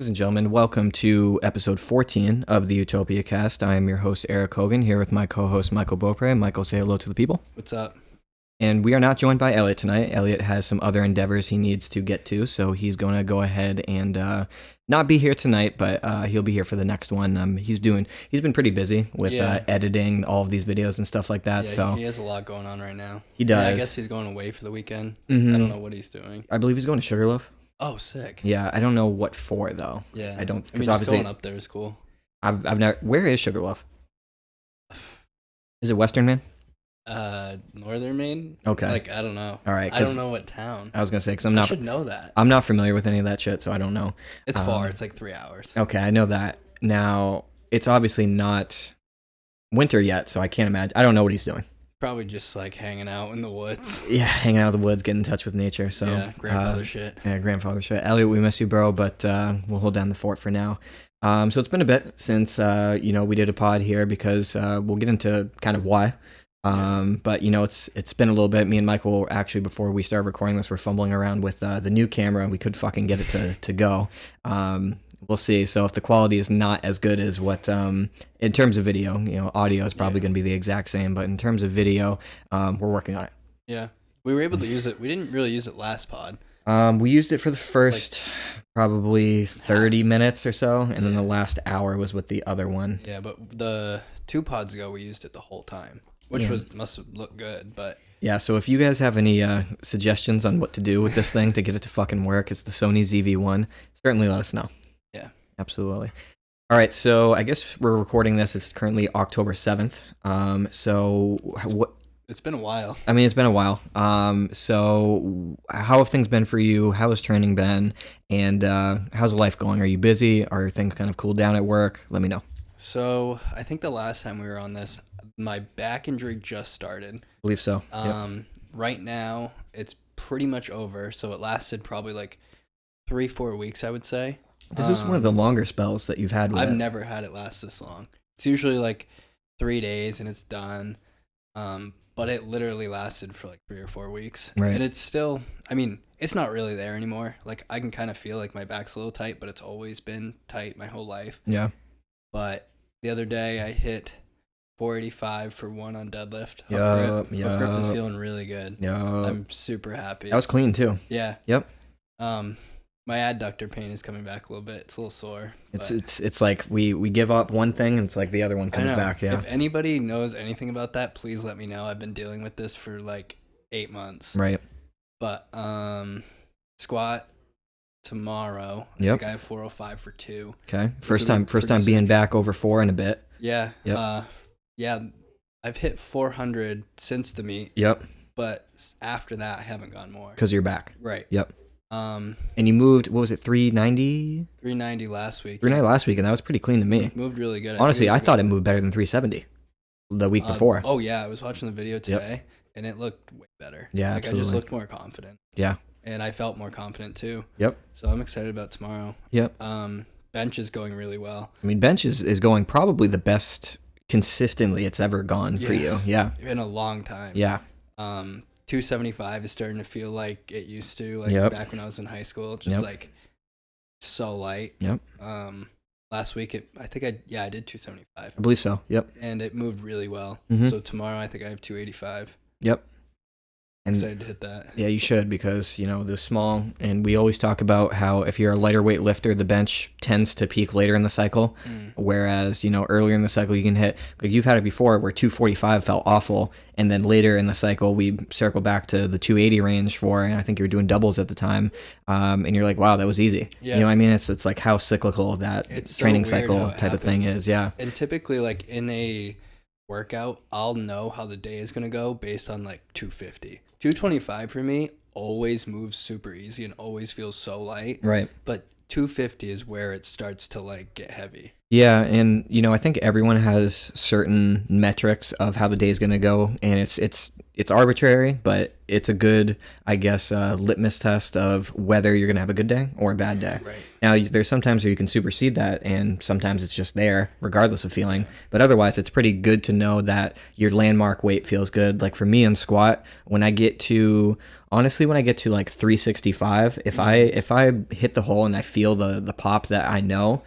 Ladies and gentlemen, welcome to episode 14 of the Utopiacast. I am your host, Erik Hogan, here with my co-host, Michael Beaupre. Michael, say hello to the people. What's up? And we are not joined by Elliot tonight. Elliot has some other endeavors he needs to get to, so he's going to go ahead and not be here tonight, but he'll be here for the next one. He's been pretty busy with editing all of these videos and stuff like that. Yeah, so he has a lot going on right now. He does. Yeah, I guess he's going away for the weekend. Mm-hmm. I don't know what he's doing. I believe he's going to Sugarloaf. Oh, sick. Yeah, I don't know what for though. Yeah, I don't. I mean, just going up there is cool. I've never. Where is Sugarloaf? Is it Western Maine? Northern Maine. Okay. Like I don't know. All right. I don't know what town. I was gonna say because I should know that. I'm not familiar with any of that shit, so I don't know. It's far. It's like 3 hours. Okay, I know that. Now it's obviously not winter yet, so I can't imagine. I don't know what he's doing. Probably just like hanging out in the woods. Yeah, hanging out in the woods, getting in touch with nature. So yeah, grandfather shit. Yeah, grandfather shit. Elliot, we miss you, bro, but we'll hold down the fort for now. So it's been a bit since we did a pod here because we'll get into kind of why. But it's been a little bit. Me and Michael actually before we started recording this, we're fumbling around with the new camera. We could fucking get it to go. We'll see. So if the quality is not as good as what in terms of video, audio is probably going to be the exact same. But in terms of video, we're working on it. Yeah, we were able to use it. We didn't really use it last pod. We used it for the first probably 30 minutes or so, and then the last hour was with the other one. Yeah, but the 2 pods ago we used it the whole time. Which must have looked good, but... Yeah, so if you guys have any suggestions on what to do with this thing to get it to fucking work, it's the Sony ZV-1. Certainly let us know. Yeah. Absolutely. All right, so I guess we're recording this. It's currently October 7th. It's been a while. I mean, it's been a while. So how have things been for you? How has training been? And how's life going? Are you busy? Are things kind of cooled down at work? Let me know. So I think the last time we were on this, my back injury just started. I believe so. Right now, it's pretty much over. So it lasted probably like 3-4 weeks, I would say. This is one of the longer spells that you've had with I've never had it last this long. It's usually like 3 days and it's done. But it literally lasted for like 3 or 4 weeks. Right. And it's still, I mean, it's not really there anymore. Like I can kind of feel like my back's a little tight, but it's always been tight my whole life. Yeah. But the other day I hit 485 for 1 on deadlift. Yeah. Hook grip is feeling really good. Yeah. I'm super happy. That was clean too. Yeah. Yep. My adductor pain is coming back a little bit. It's a little sore. It's like we give up one thing and it's like the other one comes back. Yeah. If anybody knows anything about that, please let me know. I've been dealing with this for like 8 months. Right. But squat tomorrow. I think I have 405 for 2. Okay. First time being back over 4 in a bit. Yeah. Yep. Yeah. I've hit 400 since the meet. Yep. But after that, I haven't gone more. Because you're back. Right. Yep. And you moved, what was it, 390? 390 last week. 390 last week, and that was pretty clean to me. It moved really good. Honestly, I thought it moved better than 370 the week before. Oh, yeah. I was watching the video today, and it looked way better. Yeah, absolutely. I just looked more confident. Yeah. And I felt more confident, too. Yep. So I'm excited about tomorrow. Yep. Bench is going really well. I mean, bench is going probably the best consistently it's ever gone for you. Yeah. In a long time. Yeah. 275 is starting to feel like it used to, back when I was in high school, just like so light. Yep. Last week I did 275. I believe so. Yep. And it moved really well. Mm-hmm. So tomorrow I think I have 285. Yep. And excited to hit that. Yeah, you should because, they're small. And we always talk about how if you're a lighter weight lifter, the bench tends to peak later in the cycle. Whereas, earlier in the cycle, you can hit, like you've had it before where 245 felt awful. And then later in the cycle, we circle back to the 280 range and I think you were doing doubles at the time. And you're like, wow, that was easy. Yeah. You know what I mean? It's like how cyclical that training cycle type of thing is. Yeah. And typically like in a workout, I'll know how the day is going to go based on like 250. 225 for me always moves super easy and always feels so light. Right. But 250 is where it starts to like get heavy. Yeah, and I think everyone has certain metrics of how the day is going to go, and it's it's arbitrary, but it's a good, I guess, litmus test of whether you're gonna have a good day or a bad day. Right. Now, there's sometimes where you can supersede that, and sometimes it's just there, regardless of feeling. But otherwise, it's pretty good to know that your landmark weight feels good. Like for me in squat, when I get to like 365, if I hit the hole and I feel the pop that I know,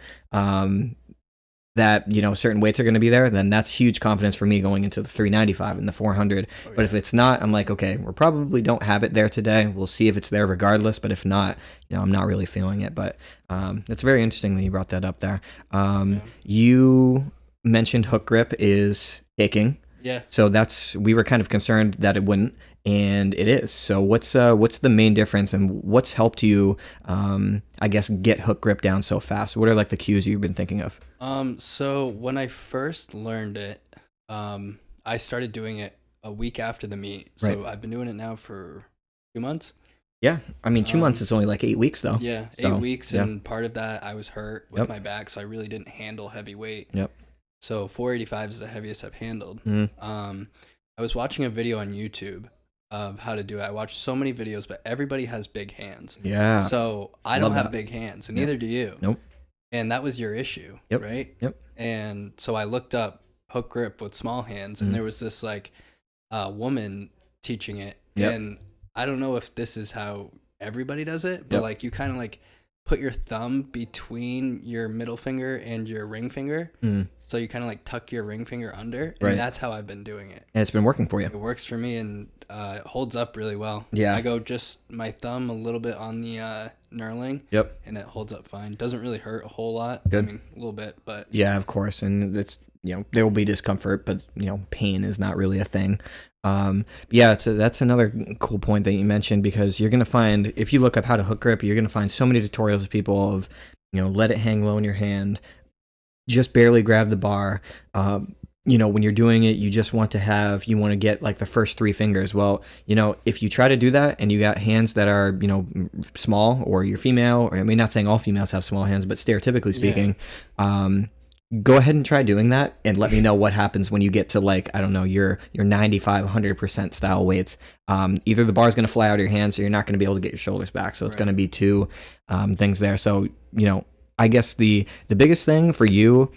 that certain weights are going to be there, then that's huge confidence for me going into the 395 and the 400. But if it's not, I'm like, okay, we probably don't have it there today. We'll see if it's there regardless. But if not, I'm not really feeling it. But it's very interesting that you brought that up there. You mentioned hook grip is taking. Yeah. So we were kind of concerned that it wouldn't, and it is. So what's the main difference, and what's helped you, I guess, get hook grip down so fast? What are like the cues you've been thinking of? So when I first learned it, I started doing it a week after the meet. So right. I've been doing it now for 2 months. Yeah, I mean 2 months is only like 8 weeks though. Yeah, 8 weeks, and part of that I was hurt with my back, so I really didn't handle heavy weight. Yep. So 485 is the heaviest I've handled. Mm-hmm. I was watching a video on YouTube of how to do it. I watched so many videos, but everybody has big hands. Yeah. So I don't have big hands, and neither do you. Nope. And that was your issue, right? Yep. And so I looked up hook grip with small hands, and there was this like woman teaching it. And I don't know if this is how everybody does it, but like you kind of like put your thumb between your middle finger and your ring finger. So you kind of like tuck your ring finger under, and that's how I've been doing it. And it's been working for you. It works for me, and it holds up really well. Yeah. I go just my thumb a little bit on the knurling. Yep. And it holds up fine. Doesn't really hurt a whole lot. Good. I mean, a little bit, but. Yeah, of course. And it's, there will be discomfort, but, pain is not really a thing. Yeah, so that's another cool point that you mentioned, because you're going to find, if you look up how to hook grip, you're going to find so many tutorials of people of, let it hang low in your hand, just barely grab the bar. When you're doing it, you just want to get like the first 3 fingers. Well, if you try to do that and you got hands that are, small, or you're female, or I mean, not saying all females have small hands, but stereotypically speaking, go ahead and try doing that and let me know what happens when you get to like, I don't know, your 95, 100% style weights. Either the bar is going to fly out of your hands, or you're not going to be able to get your shoulders back. So it's going to be 2 things there. So, I guess the biggest thing for you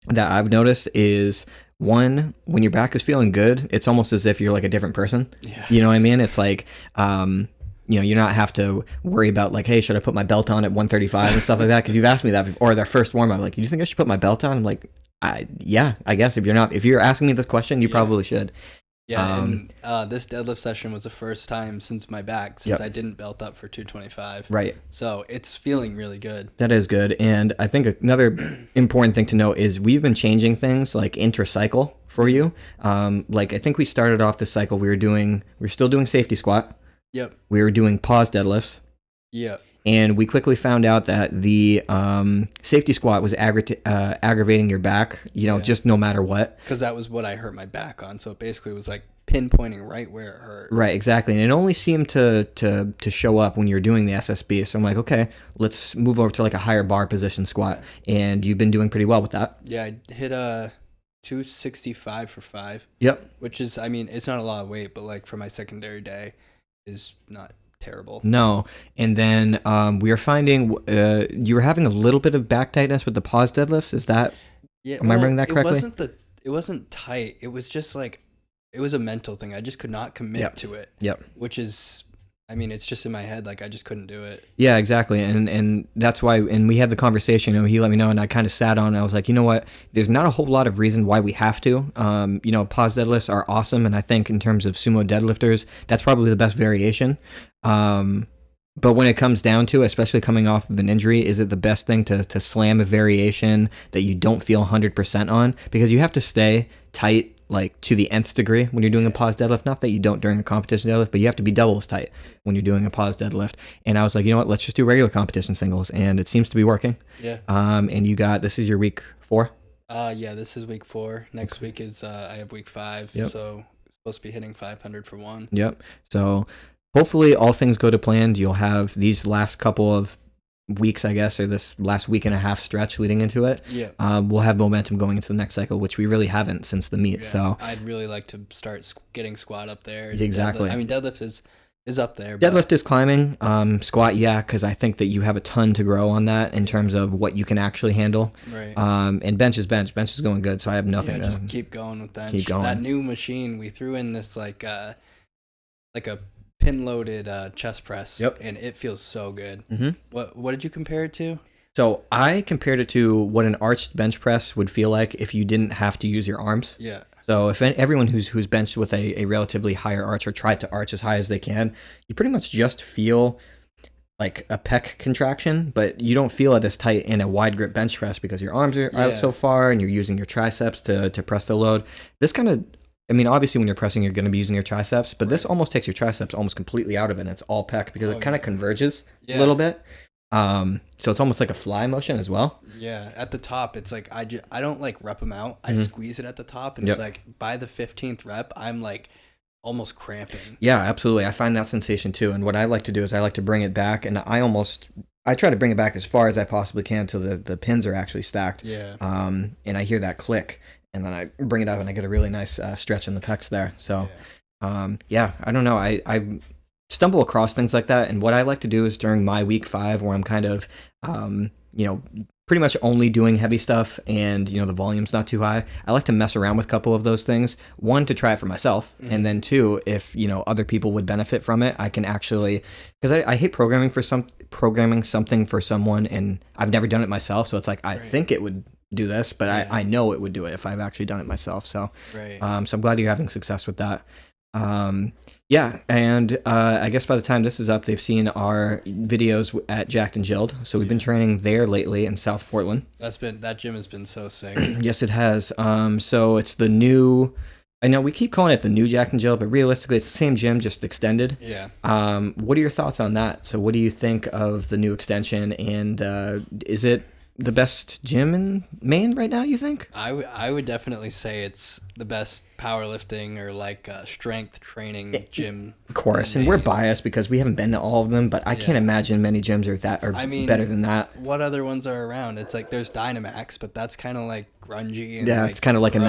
that I've noticed is, one, when your back is feeling good, it's almost as if you're like a different person. Yeah. You know what I mean? It's like, you not have to worry about like, hey, should I put my belt on at 135 and stuff like that? Because you've asked me that before, or their first warm up, like, do you think I should put my belt on? I'm like, yeah, I guess if you're asking me this question, you probably should. Yeah, and this deadlift session was the first time since my back, I didn't belt up for 225. Right. So it's feeling really good. That is good. And I think another important thing to note is we've been changing things like intra-cycle for you. Like I think we started off this cycle, we were still doing safety squat. Yep. We were doing pause deadlifts. Yep. And we quickly found out that the safety squat was aggravating your back, just no matter what. Because that was what I hurt my back on. So it basically was like pinpointing right where it hurt. Right, exactly. And it only seemed to show up when you're doing the SSB. So I'm like, okay, let's move over to like a higher bar position squat. And you've been doing pretty well with that. Yeah, I hit a 265 for 5. Yep. Which is, I mean, it's not a lot of weight, but like for my secondary day is not terrible. No. And then we are finding you were having a little bit of back tightness with the pause deadlifts. Is that, am I remembering that correctly? It wasn't tight. It was just like, it was a mental thing. I just could not commit to it. Yep. Which is, I mean, it's just in my head. Like I just couldn't do it. Yeah, exactly. And that's why, and we had the conversation and he let me know, and I kind of sat on, and I was like, you know what, there's not a whole lot of reason why we have to. Pause deadlifts are awesome. And I think in terms of sumo deadlifters, that's probably the best variation. But when it comes down to, especially coming off of an injury, is it the best thing to slam a variation that you don't feel 100% on? Because you have to stay tight, like to the nth degree when you're doing a pause deadlift. Not that you don't during a competition deadlift, but you have to be double as tight when you're doing a pause deadlift. And I was like, you know what, let's just do regular competition singles. And it seems to be working. Yeah. And this is your week 4? Yeah, this is week 4. Next week is, I have week 5. Yep. So supposed to be hitting 500 for 1. Yep. So hopefully all things go to plan. You'll have these last couple of, weeks, I guess, or this last week and a half stretch leading into it, we'll have momentum going into the next cycle, which we really haven't since the meet. So I'd really like to start getting squat up there. Exactly. I mean, deadlift is up there. Deadlift is climbing. Squat, because I think that you have a ton to grow on that in terms of what you can actually handle. Right. And bench is bench. Bench is going good, so I have nothing. Yeah, just keep going with bench. Keep going. That new machine, we threw in this like a pin-loaded chest press, and it feels so good. Mm-hmm. What did you compare it to? So I compared it to what an arched bench press would feel like if you didn't have to use your arms. Yeah. So if everyone who's benched with a relatively higher arch or tried to arch as high as they can, you pretty much just feel like a pec contraction, but you don't feel it as tight in a wide grip bench press because your arms are out so far and you're using your triceps to press the load. This kind of, I mean, obviously when you're pressing, you're going to be using your triceps, but this almost takes your triceps almost completely out of it, and it's all pec because it kind of converges a little bit. So it's almost like a fly motion as well. Yeah, at the top, it's like I don't like rep them out. I squeeze it at the top, and it's like by the 15th rep, I'm like almost cramping. Yeah, absolutely. I find that sensation too. And what I like to do is I like to bring it back, and I try to bring it back as far as I possibly can till the pins are actually stacked. Yeah. And I hear that click. And then I bring it up and I get a really nice stretch in the pecs there. So, I don't know. I stumble across things like that. And what I like to do is during my week 5 where I'm kind of, pretty much only doing heavy stuff and, the volume's not too high. I like to mess around with a couple of those things. 1, to try it for myself. Mm-hmm. And then 2, if, other people would benefit from it, I can actually, because I hate programming something for someone and I've never done it myself. So it's like, I think it would do this, but I know it would do it if I've actually done it myself. So, so I'm glad you're having success with that. And I guess by the time this is up, they've seen our videos at Jacked and Jilled. So we've been training there lately in South Portland. That gym has been so sick. Yes, it has. So it's the new. I know we keep calling it the new Jacked and Jill, but realistically, it's the same gym, just extended. Yeah. What are your thoughts on that? So what do you think of the new extension, and is it the best gym in Maine right now, you think? I would definitely say it's the best powerlifting or like strength training gym. Of course, and we're biased because we haven't been to all of them, but I can't imagine many gyms are better than that. What other ones are around? It's like there's Dynamax, but that's kind of like grungy. And it's kind of like gross. A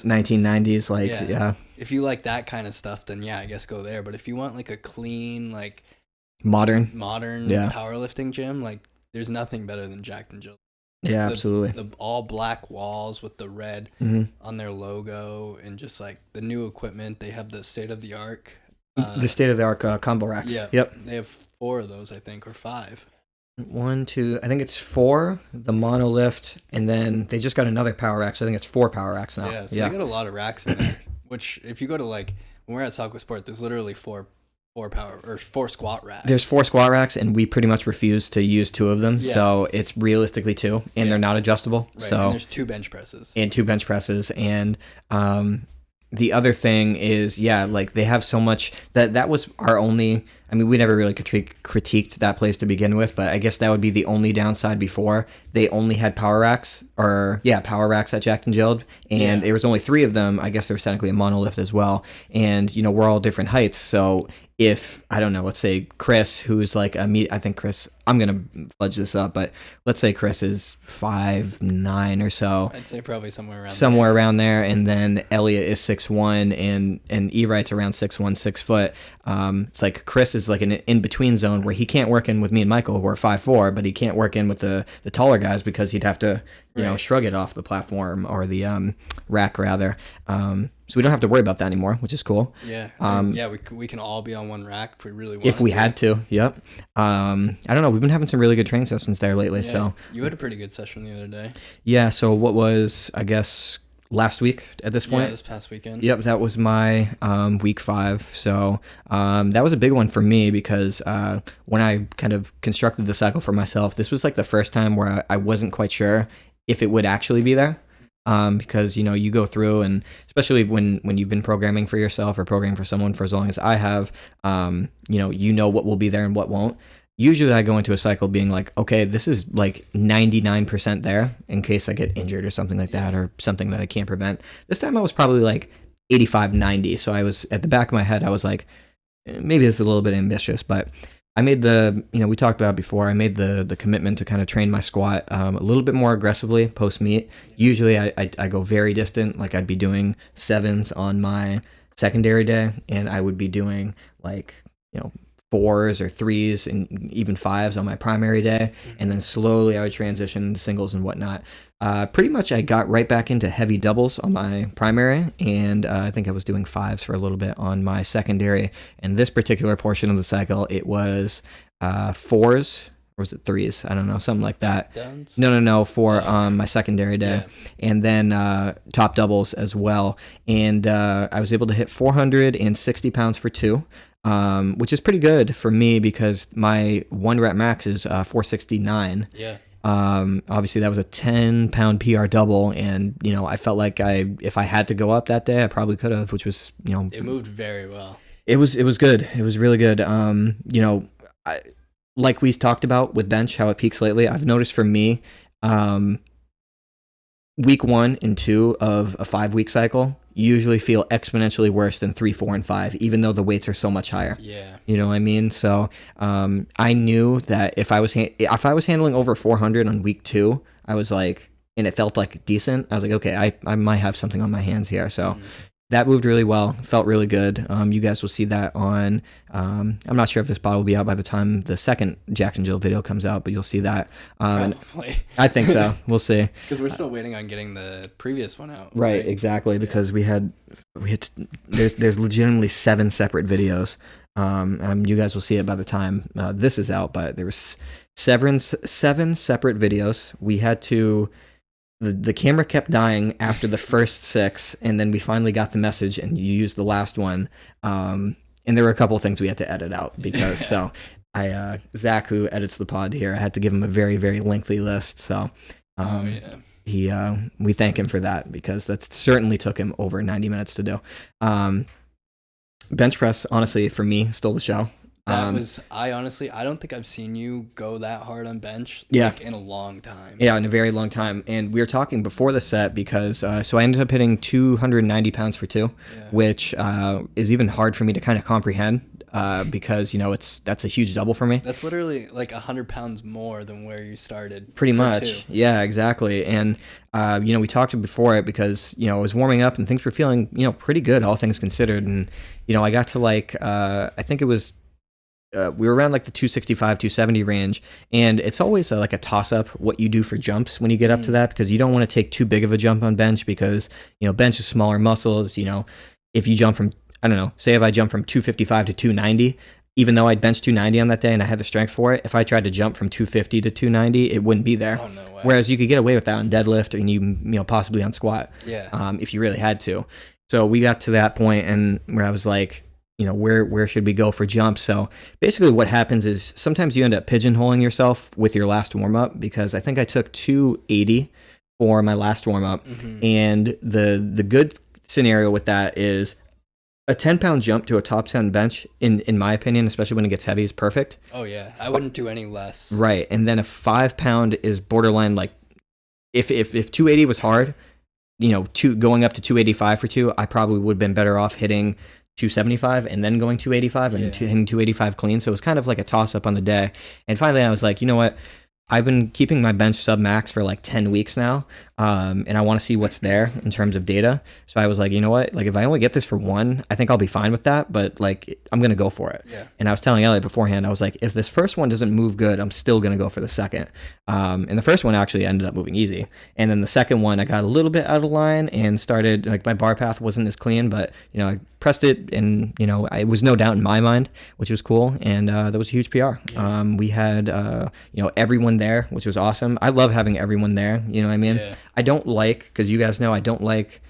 1990s, If you like that kind of stuff, then I guess go there. But if you want like a clean, like modern powerlifting gym, like there's nothing better than Jacked and Jill. Yeah, absolutely. The all black walls with the red on their logo, and just like the new equipment. They have the state of the art combo racks. Yeah. Yep. They have 4 of those, I think, or 5. 1, 2, I think it's 4. The monolift, and then they just got another power rack. So I think it's 4 power racks now. Yeah. So they got a lot of racks in there. Which, if you go to like when we're at Soccer Sport, there's literally 4 squat racks. There's 4 squat racks, and we pretty much refuse to use 2 of them. Yeah. So it's realistically 2, and they're not adjustable. Right. So and there's 2 bench presses. And the other thing is, like they have so much that was our only. I mean, we never really critiqued that place to begin with, but I guess that would be the only downside before. They only had power racks at Jacked and Jilled, and there was only 3 of them. I guess there was technically a monolift as well, and we're all different heights, so if, I don't know, let's say Chris, who's like I think Chris, I'm going to fudge this up, but let's say Chris is 5'9" or so. I'd say probably somewhere around there. And then Elliot is 6'1", and Wright's around 6'1", 6 foot. It's like Chris is like an in-between zone where he can't work in with me and Michael, who are 5'4", but he can't work in with the taller guys because he'd have to, shrug it off the platform or the rack rather. So we don't have to worry about that anymore, which is cool. Yeah. We can all be on one rack if we really want. If we had to, yep. I don't know. We've been having some really good training sessions there lately. Yeah, so you had a pretty good session the other day. Yeah. So what was, I guess, last week at this point? Yeah, this past weekend. Yep, that was my week 5. So that was a big one for me because when I kind of constructed the cycle for myself, this was like the first time where I wasn't quite sure if it would actually be there. Because you go through, and especially when you've been programming for yourself or programming for someone for as long as I have, what will be there and what won't. Usually I go into a cycle being like, okay, this is like 99% there in case I get injured or something like that, or something that I can't prevent. This time I was probably like 85, 90. So I was, at the back of my head, I was like, maybe this is a little bit ambitious, but I made the, we talked about it before, I made the commitment to kind of train my squat a little bit more aggressively post meet. Usually I go very distant, like I'd be doing 7s on my secondary day, and I would be doing like, 4s or 3s and even 5s on my primary day, and then slowly I would transition to singles and whatnot. Pretty much I got right back into heavy doubles on my primary, and I think I was doing 5s for a little bit on my secondary. And this particular portion of the cycle, it was 4s, or was it 3s? I don't know, something like that. Downs? No, for my secondary day. Yeah. And then top doubles as well. And I was able to hit 460 pounds for 2. Which is pretty good for me because my 1 rep max is 469. Yeah. Obviously that was a 10-pound PR double, and I felt like if I had to go up that day, I probably could have, which was it moved very well. It was good. It was really good. Like we talked about with bench, how it peaks lately. I've noticed for me, week 1 and 2 of a 5-week cycle usually feel exponentially worse than 3, 4, and 5, even though the weights are so much higher. Yeah. You know what I mean? So I knew that if I was handling over 400 on week 2, I was like, and it felt like decent, I was like, okay, I might have something on my hands here. So that moved really well, felt really good. You guys will see that on, I'm not sure if this pod will be out by the time the second Jack and Jill video comes out, but you'll see that. Probably. I think so. We'll see. Because we're still waiting on getting the previous one out. Right, exactly, because we had there's legitimately 7 separate videos. You guys will see it by the time this is out, but there was 7 separate videos. We had to... The camera kept dying after the first 6, and then we finally got the message, and you used the last one. And there were a couple of things we had to edit out because so Zach, who edits the pod here, I had to give him a very, very lengthy list. So we thank him for that because that certainly took him over 90 minutes to do. Bench press, honestly, for me, stole the show. I don't think I've seen you go that hard on bench in a long time. Yeah, in a very long time. And we were talking before the set because, so I ended up hitting 290 pounds for 2, which is even hard for me to kind of comprehend because, that's a huge double for me. That's literally like 100 pounds more than where you started. Pretty much. 2. Yeah, exactly. And, we talked before it because, I was warming up and things were feeling, pretty good, all things considered. And, I got to I think it was, we were around like the 265, 270 range, and it's always like a toss-up what you do for jumps when you get up to that, because you don't want to take too big of a jump on bench because, bench is smaller muscles. If you jump from, I don't know, say if I jump from 255 to 290, even though I'd bench 290 on that day and I had the strength for it, if I tried to jump from 250 to 290, it wouldn't be there. Oh, no way. Whereas you could get away with that on deadlift and you possibly on squat. Yeah. If you really had to. So we got to that point and where I was like, where should we go for jumps? So basically what happens is sometimes you end up pigeonholing yourself with your last warm-up, because I think I took 280 for my last warm-up. And the good scenario with that is a 10-pound jump to a top 10 bench, in my opinion, especially when it gets heavy, is perfect. Oh, yeah. I wouldn't do any less. Right. And then a 5-pound is borderline, like, if 280 was hard, going up to 285 for 2, I probably would have been better off hitting 275 and then going 285 and hitting 285 clean. So it was kind of like a toss-up on the day. And finally I was like, you know what? I've been keeping my bench sub-max for like 10 weeks now, and I want to see what's there in terms of data. So I was like, you know what? Like, if I only get this for 1, I think I'll be fine with that, but like, I'm going to go for it. Yeah. And I was telling Elliot beforehand, I was like, if this first one doesn't move good, I'm still going to go for the second. And the first one actually ended up moving easy. And then the second one, I got a little bit out of line and started, like, my bar path wasn't as clean, but, I pressed it and, it was no doubt in my mind, which was cool. And that was a huge PR. Yeah. We had, everyone there, which was awesome. I love having everyone there. You know what I mean? Yeah. I don't like, because you guys know, I don't like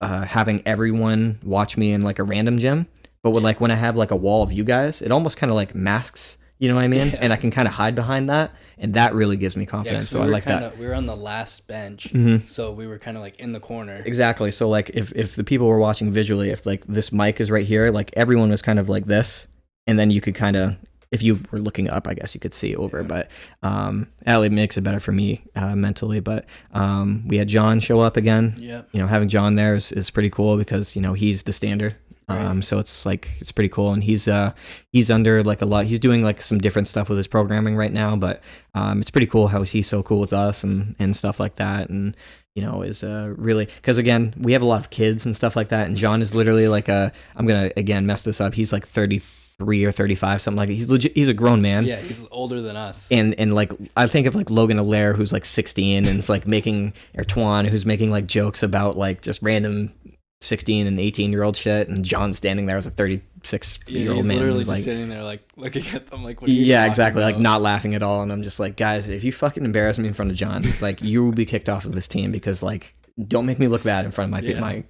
having everyone watch me in like a random gym. But with, like, when I have like a wall of you guys, it almost kind of like masks, you know what I mean? Yeah. And I can kind of hide behind that. And that really gives me confidence. So I like that. We were on the last bench. So we were kind of like in the corner. Exactly. So like if the people were watching visually, if like this mic is right here, like everyone was kind of like this. And then you could kind of, if you were looking up, I guess you could see over. But Allie makes it better for me mentally. But we had John show up again. Yeah. Having John there is pretty cool because, he's the standard. Right. So it's pretty cool, and he's under like a lot. He's doing like some different stuff with his programming right now, but it's pretty cool how he's so cool with us and stuff like that, and is really, because again we have a lot of kids and stuff like that, and John is literally like I'm gonna again mess this up. He's like 33 or 35, something like that. He's legit. He's a grown man. Yeah, he's older than us. And like I think of like Logan Allaire, who's like 16, and it's like making, or Twan, who's making like jokes about like just random 16 and 18-year-old shit, and John standing there as a 36-year-old man. He's literally just like sitting there like looking at them like, what are you exactly, about? like not laughing at all. And I'm just like, guys, if you fucking embarrass me in front of John, like you will be kicked off of this team, because like don't make me look bad in front of my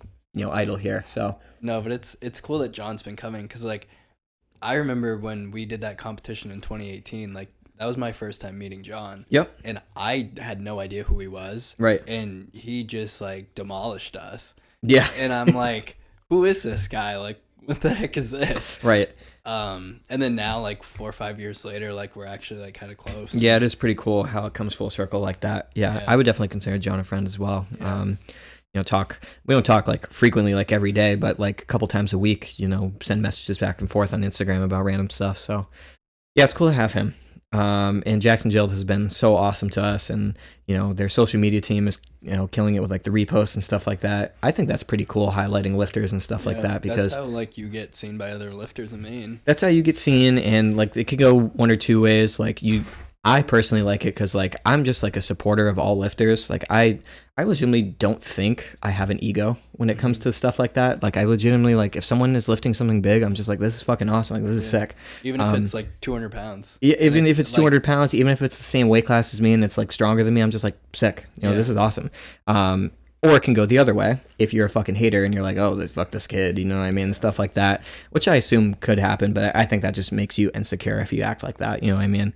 idol here. So no, but it's cool that John's been coming, because like I remember when we did that competition in 2018, like that was my first time meeting John. Yep. And I had no idea who he was. Right. And he just like demolished us. Yeah. And I'm like, who is this guy? Like, what the heck is this? Right. And then now, like 4 or 5 years later, like we're actually like kind of close. Yeah, it is pretty cool how it comes full circle like that. Yeah. I would definitely consider John a friend as well. Yeah. We don't talk like frequently, like every day, but like a couple times a week, send messages back and forth on Instagram about random stuff. So yeah, it's cool to have him. And Jackson Jill has been so awesome to us, and their social media team is killing it with like the reposts and stuff like that. I think that's pretty cool, highlighting lifters and stuff like that, because that's how like you get seen by other lifters in Maine. That's how you get seen, and like it could go one or two ways. Like I personally like it because like I'm just like a supporter of all lifters. Like I legitimately don't think I have an ego when it comes to stuff like that. Like I legitimately, like if someone is lifting something big, I'm just like, this is fucking awesome. Like this is sick. Even if it's like 200 pounds. Yeah, even if it's 200 pounds, even if it's the same weight class as me and it's like stronger than me, I'm just like sick. This is awesome. Or it can go the other way if you're a fucking hater and you're like, oh, fuck this kid, you know what I mean? Stuff like that, which I assume could happen, but I think that just makes you insecure if you act like that, you know what I mean?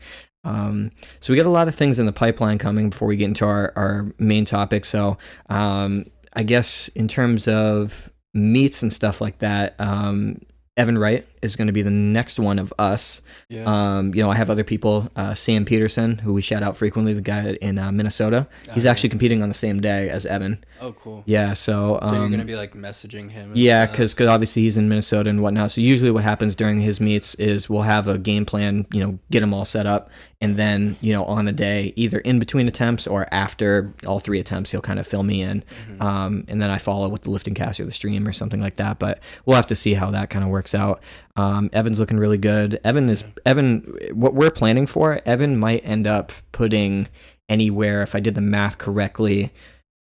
So we got a lot of things in the pipeline coming before we get into our main topic. So I guess in terms of meets and stuff like that, Evan Wright is going to be the next one of us. Yeah. I have other people, Sam Peterson, who we shout out frequently, the guy in Minnesota. He's actually competing on the same day as Evan. Oh, cool. Yeah, so you're going to be like messaging him? Yeah, because obviously he's in Minnesota and whatnot. So usually what happens during his meets is we'll have a game plan, get them all set up. And then, on the day, either in between attempts or after all 3 attempts, he'll kind of fill me in. Mm-hmm. And then I follow with the lifting cast or the stream or something like that. But we'll have to see how that kind of works out. Evan's looking really good. Evan, what we're planning for, Evan might end up putting anywhere, if I did the math correctly,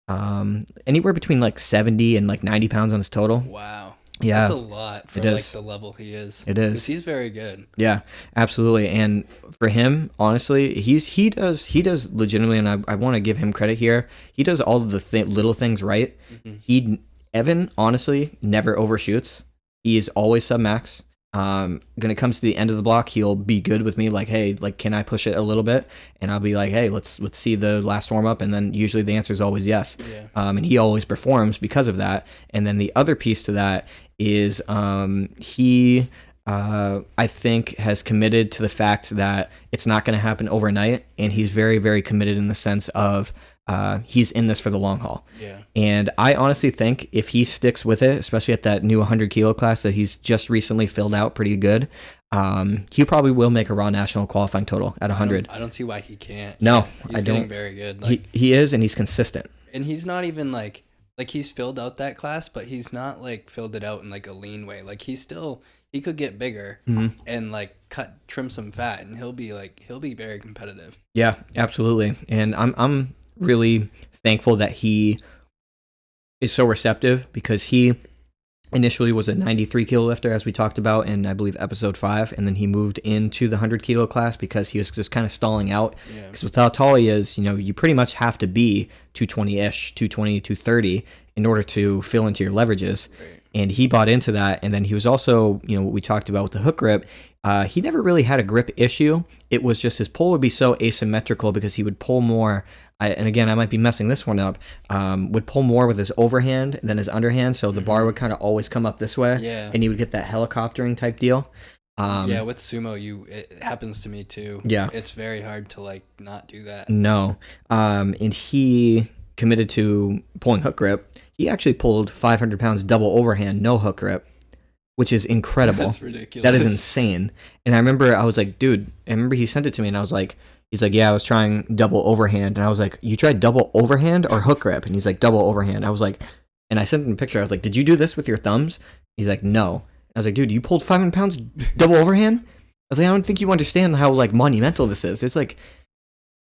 anywhere between like 70 and like 90 pounds on his total. Wow. Yeah, that's a lot for like the level he is. It is. Because he's very good. Yeah, absolutely. And for him, honestly, he does legitimately, and I want to give him credit here. He does all of the little things right. Mm-hmm. Evan honestly never overshoots. He is always sub max. When it comes to the end of the block, he'll be good with me, like, hey, like, can I push it a little bit? And I'll be like, hey, let's see the last warm up, and then usually the answer is always yes. Yeah. And he always performs because of that. And then the other piece to that is he I think has committed to the fact that it's not going to happen overnight, and he's very, very committed in the sense of he's in this for the long haul. Yeah. And I honestly think if he sticks with it, especially at that new 100 kilo class that he's just recently filled out pretty good, he probably will make a raw national qualifying total at 100. I don't see why he can't. No, he's getting very good. Like, he is, and he's consistent. And he's not even like he's filled out that class, but he's not like filled it out in like a lean way. Like he could get bigger and like trim some fat, and he'll be very competitive. Yeah, absolutely. And I'm really thankful that he is so receptive, because he initially was a 93 kilo lifter, as we talked about in, I believe, episode 5, and then he moved into the 100 kilo class because he was just kind of stalling out. Because with how tall he is, you pretty much have to be 220-ish, 220, 230 in order to fill into your leverages. Right. And he bought into that. And then he was also, what we talked about with the hook grip, he never really had a grip issue. It was just his pull would be so asymmetrical because he would pull more. And again, I might be messing this one up, would pull more with his overhand than his underhand. So the bar would kind of always come up this way. Yeah. And he would get that helicoptering type deal. With sumo, it happens to me too. Yeah. It's very hard to like not do that. No. And he committed to pulling hook grip. He actually pulled 500 pounds double overhand, no hook grip. which is incredible. That's ridiculous. That is insane. And I remember I was like, dude, I remember he sent it to me and I was like, he's like, yeah, I was trying double overhand. And I was like, you tried double overhand or hook grip? And he's like, double overhand. I was like, and I sent him a picture. I was like, did you do this with your thumbs? He's like, no. I was like, dude, you pulled 500 pounds double overhand? I was like, I don't think you understand how like monumental this is. It's like,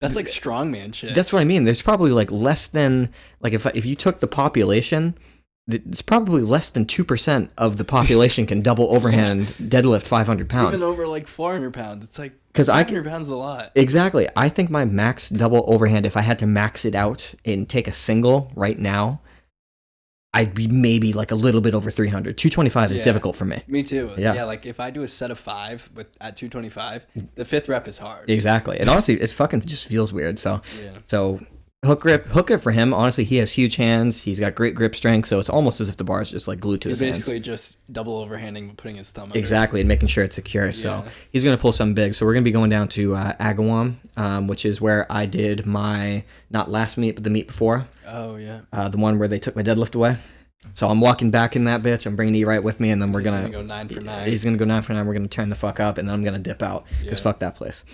that's like strongman shit. That's what I mean. There's probably like less than, like if you took the population, it's probably less than 2% of the population can double overhand deadlift 500 pounds. Even over like 400 pounds. It's like 500 pounds is a lot. Exactly. I think my max double overhand, if I had to max it out and take a single right now, I'd be maybe like a little bit over 300. 225 is difficult for me. Me too. Yeah, like if I do a set of 5 at 225, the 5th rep is hard. Exactly. And honestly, it fucking just feels weird. So hook grip for him, honestly, he has huge hands. He's got great grip strength, so it's almost as if the bar is just like glued to his hands. Basically just double overhanding, putting his thumb under. Exactly, and making sure it's secure. So he's going to pull something big. So we're going to be going down to Agawam, which is where I did my, not last meet, but the meet before. Oh, yeah. The one where they took my deadlift away. So I'm walking back in that bitch. I'm bringing E right with me, and then we're going to go 9 for 9. He's going to go 9 for 9. We're going to turn the fuck up, and then I'm going to dip out, because fuck that place.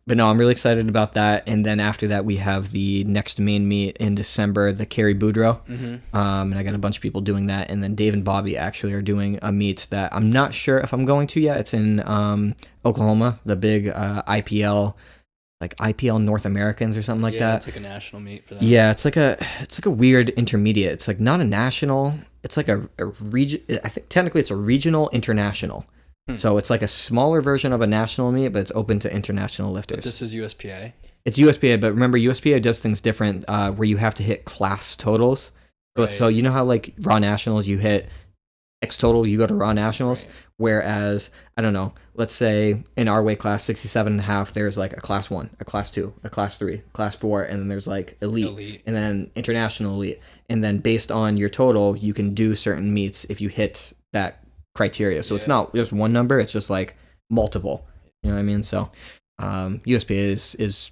But no, I'm really excited about that. And then after that, we have the next main meet in December, the Kerry Boudreaux. And I got a bunch of people doing that. And then Dave and Bobby actually are doing a meet that I'm not sure if I'm going to yet. It's in Oklahoma, the big IPL, like IPL North Americans or something like that. Yeah, it's like a national meet for them. Yeah, it's like a weird intermediate. It's like not a national. It's like a region. I think technically it's a regional international. So it's like a smaller version of a national meet, but it's open to international lifters. But this is USPA? It's USPA, but remember, USPA does things different where you have to hit class totals. So, so you know how like Raw Nationals, you hit X total, you go to Raw Nationals? Right. Whereas, I don't know, let's say in our weight class, 67.5, there's like a class 1, a class 2, a class 3, a class 4, and then there's like elite, and then international elite. And then based on your total, you can do certain meets if you hit that criteria. So it's not just one number, it's just like multiple. You know what I mean? So USPA is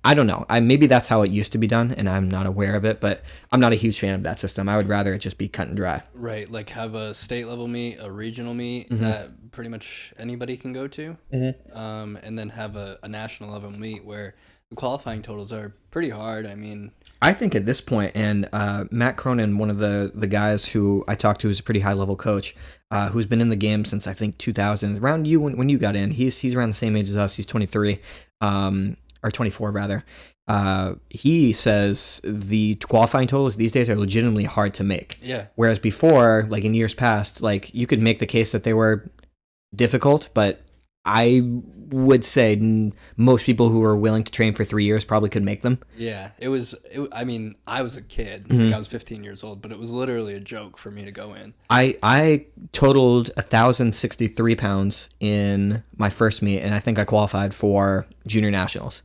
I don't know. Maybe that's how it used to be done, and I'm not aware of it, but I'm not a huge fan of that system. I would rather it just be cut and dry. Right, like have a state level meet, a regional meet that pretty much anybody can go to, and then have a national level meet where the qualifying totals are pretty hard. I mean, I think at this point, and Matt Cronin, one of the guys who I talked to, is a pretty high level coach, who's been in the game since I think 2000, around you when you got in. He's around the same age as us. He's 23. Or 24 rather. He says the qualifying totals these days are legitimately hard to make. Yeah. Whereas before, like in years past, like you could make the case that they were difficult, but I would say most people who were willing to train for 3 years probably could make them. Yeah, I mean, I was a kid. Like I was 15 years old, but it was literally a joke for me to go in. I totaled 1,063 pounds in my first meet, and I think I qualified for junior nationals.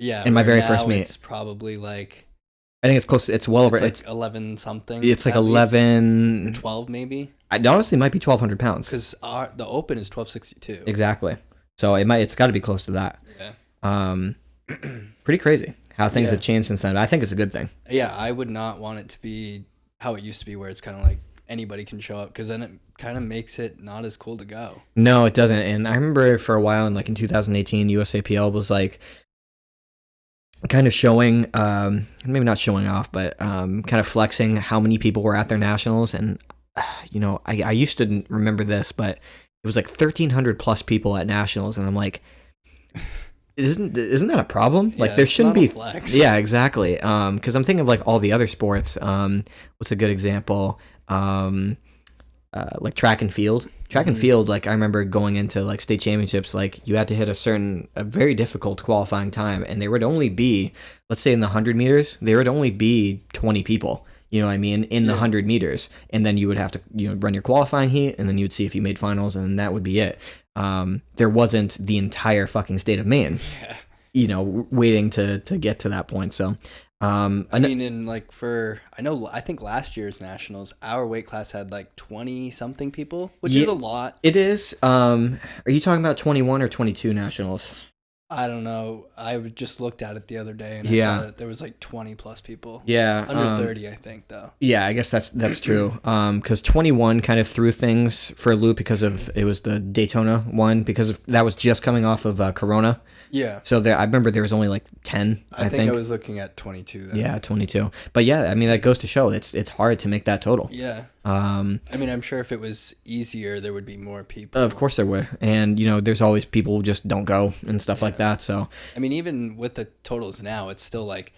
Yeah, in my very first meet. It's probably like, I think it's close. It's well over. It's like 11 something. It's like 11, 12 maybe. It honestly might be 1,200 pounds. Because the open is 1262. Exactly. So it's got to be close to that. Yeah. Pretty crazy how things have changed since then. I think it's a good thing. Yeah, I would not want it to be how it used to be, where it's kind of like anybody can show up, because then it kind of makes it not as cool to go. No, it doesn't. And I remember for a while, in 2018, USAPL was like kind of showing, maybe not showing off, but kind of flexing how many people were at their nationals. And I used to remember this, but it was like 1,300 plus people at nationals, and I'm like, isn't that a problem? Like there shouldn't be. Flex. Yeah, exactly. Because I'm thinking of like all the other sports. What's a good example? Like track and field. Track and field, like I remember going into like state championships, like you had to hit a very difficult qualifying time, and there would only be, let's say in the 100 meters, there would only be 20 people, you know what I mean, in the 100 meters, and then you would have to run your qualifying heat, and then you would see if you made finals, and that would be it. There wasn't the entire fucking state of Maine, waiting to get to that point. So I mean, I think last year's nationals, our weight class had like 20 something people, which is a lot. It is. Are you talking about 21 or 22 nationals? I don't know. I just looked at it the other day and I Yeah. saw that there was like 20 plus people. Yeah. Under 30, I think, though. Yeah, I guess that's true. Because 21 kind of threw things for a loop because of it was the Daytona one because that was just coming off of Corona. Yeah. So I remember there was only like 10. I think I was looking at 22 then. Yeah, 22. But yeah, I mean that goes to show it's hard to make that total. Yeah. I mean, I'm sure if it was easier, there would be more people. Of course there would, and there's always people who just don't go and stuff like that. So I mean, even with the totals now, it's still like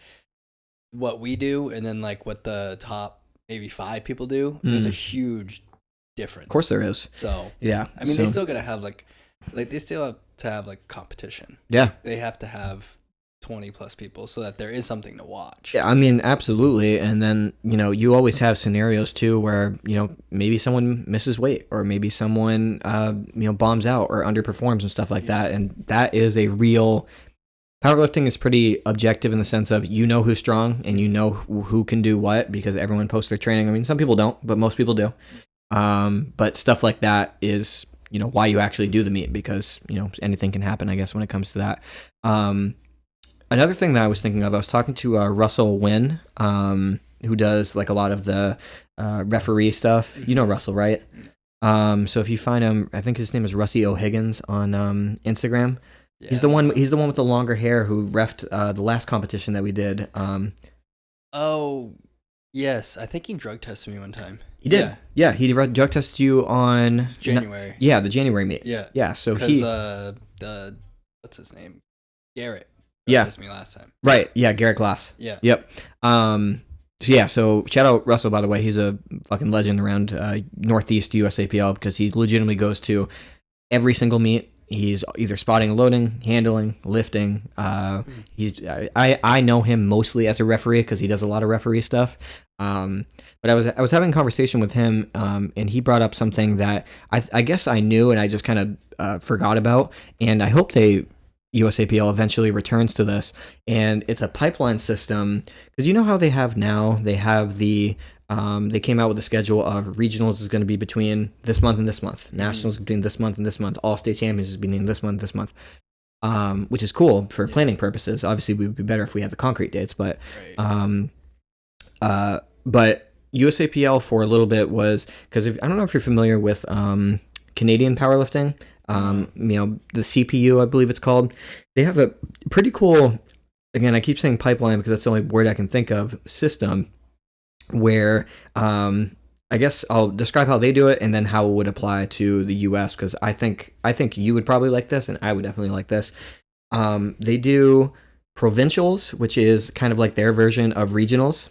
what we do, and then like what the top maybe 5 people do. There's a huge difference. Of course there is. So yeah, I mean, they still gotta have like they still have to have like competition. Yeah, they have to have 20 plus people so that there is something to watch. Yeah, I mean, absolutely. And then, you always have scenarios too where, maybe someone misses weight or maybe someone, bombs out or underperforms and stuff like that. And that is a real powerlifting is pretty objective in the sense of, who's strong and who can do what because everyone posts their training. I mean, some people don't, but most people do. But stuff like that is, why you actually do the meet because, anything can happen, I guess, when it comes to that. Another thing that I was thinking of, I was talking to Russell Wynn, who does like a lot of the referee stuff. You know Russell, right? So if you find him, I think his name is Russie O'Higgins on Instagram. Yeah. He's the one with the longer hair who refed the last competition that we did. Oh, yes, I think he drug tested me one time. He did. Yeah, he drug tested you on January. The January meet. Yeah. So the what's his name? Garrett. Me last time. Right. Yeah. Garrett Glass. Yeah. Yep. So shout out Russell, by the way. He's a fucking legend around Northeast USAPL because he legitimately goes to every single meet. He's either spotting, loading, handling, lifting. I know him mostly as a referee because he does a lot of referee stuff. But I was having a conversation with him, and he brought up something that I guess I knew and I just kind of forgot about, and I hope USAPL eventually returns to this, and it's a pipeline system because how they have now. They have they came out with a schedule of regionals is going to be between this month and this month, nationals between this month and this month, all state champions is between this month and this month, which is cool for planning purposes. Obviously, we would be better if we had the concrete dates, but but USAPL for a little bit was because I don't know if you're familiar with Canadian powerlifting. The CPU, I believe it's called. They have a pretty cool, again, I keep saying pipeline because that's the only word I can think of, system where I guess I'll describe how they do it and then how it would apply to the US because I think you would probably like this and I would definitely like this. They do provincials, which is kind of like their version of regionals.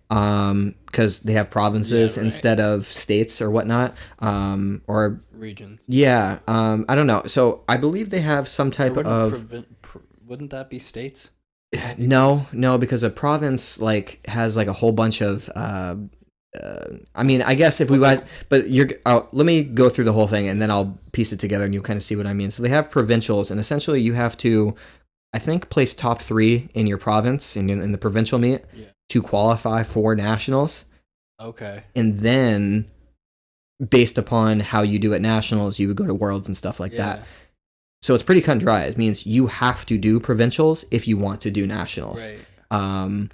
Because they have provinces instead of states or whatnot, or regions. Yeah, I don't know. So I believe they have some type of. Wouldn't that be states? No, because a province has a whole bunch of. I mean, I guess if we got, but let me go through the whole thing and then I'll piece it together and you'll kind of see what I mean. So they have provincials, and essentially you have to, I think, place top 3 in your province in the provincial meet. Yeah. To qualify for nationals. Okay. And then based upon how you do at nationals, you would go to worlds and stuff like that. So it's pretty cut and dry. It means you have to do provincials if you want to do nationals. Right.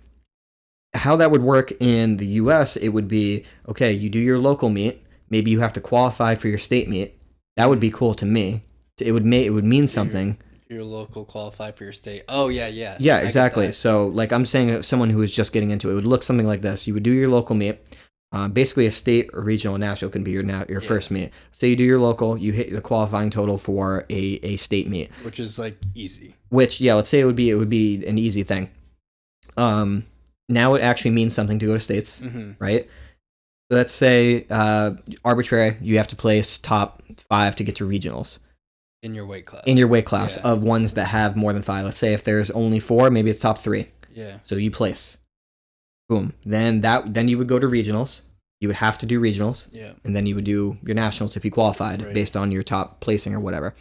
How that would work in the US, it would be, okay, you do your local meet, maybe you have to qualify for your state meet. That would be cool to me. It would mean something. Your local qualify for your state. Oh, yeah. Yeah, exactly. So, I'm saying someone who is just getting into it would look something like this. You would do your local meet. Basically, a state or regional or national can be your first meet. So you do your local, you hit the qualifying total for a state meet. Which is, easy. Which, let's say it would be an easy thing. Now it actually means something to go to states, right? Let's say, arbitrary, you have to place top 5 to get to regionals. In your weight class. Of ones that have more than 5. Let's say if there's only 4, maybe it's top 3. Yeah. So you place. Boom. Then you would go to regionals. You would have to do regionals. Yeah. And then you would do your nationals if you qualified based on your top placing or whatever.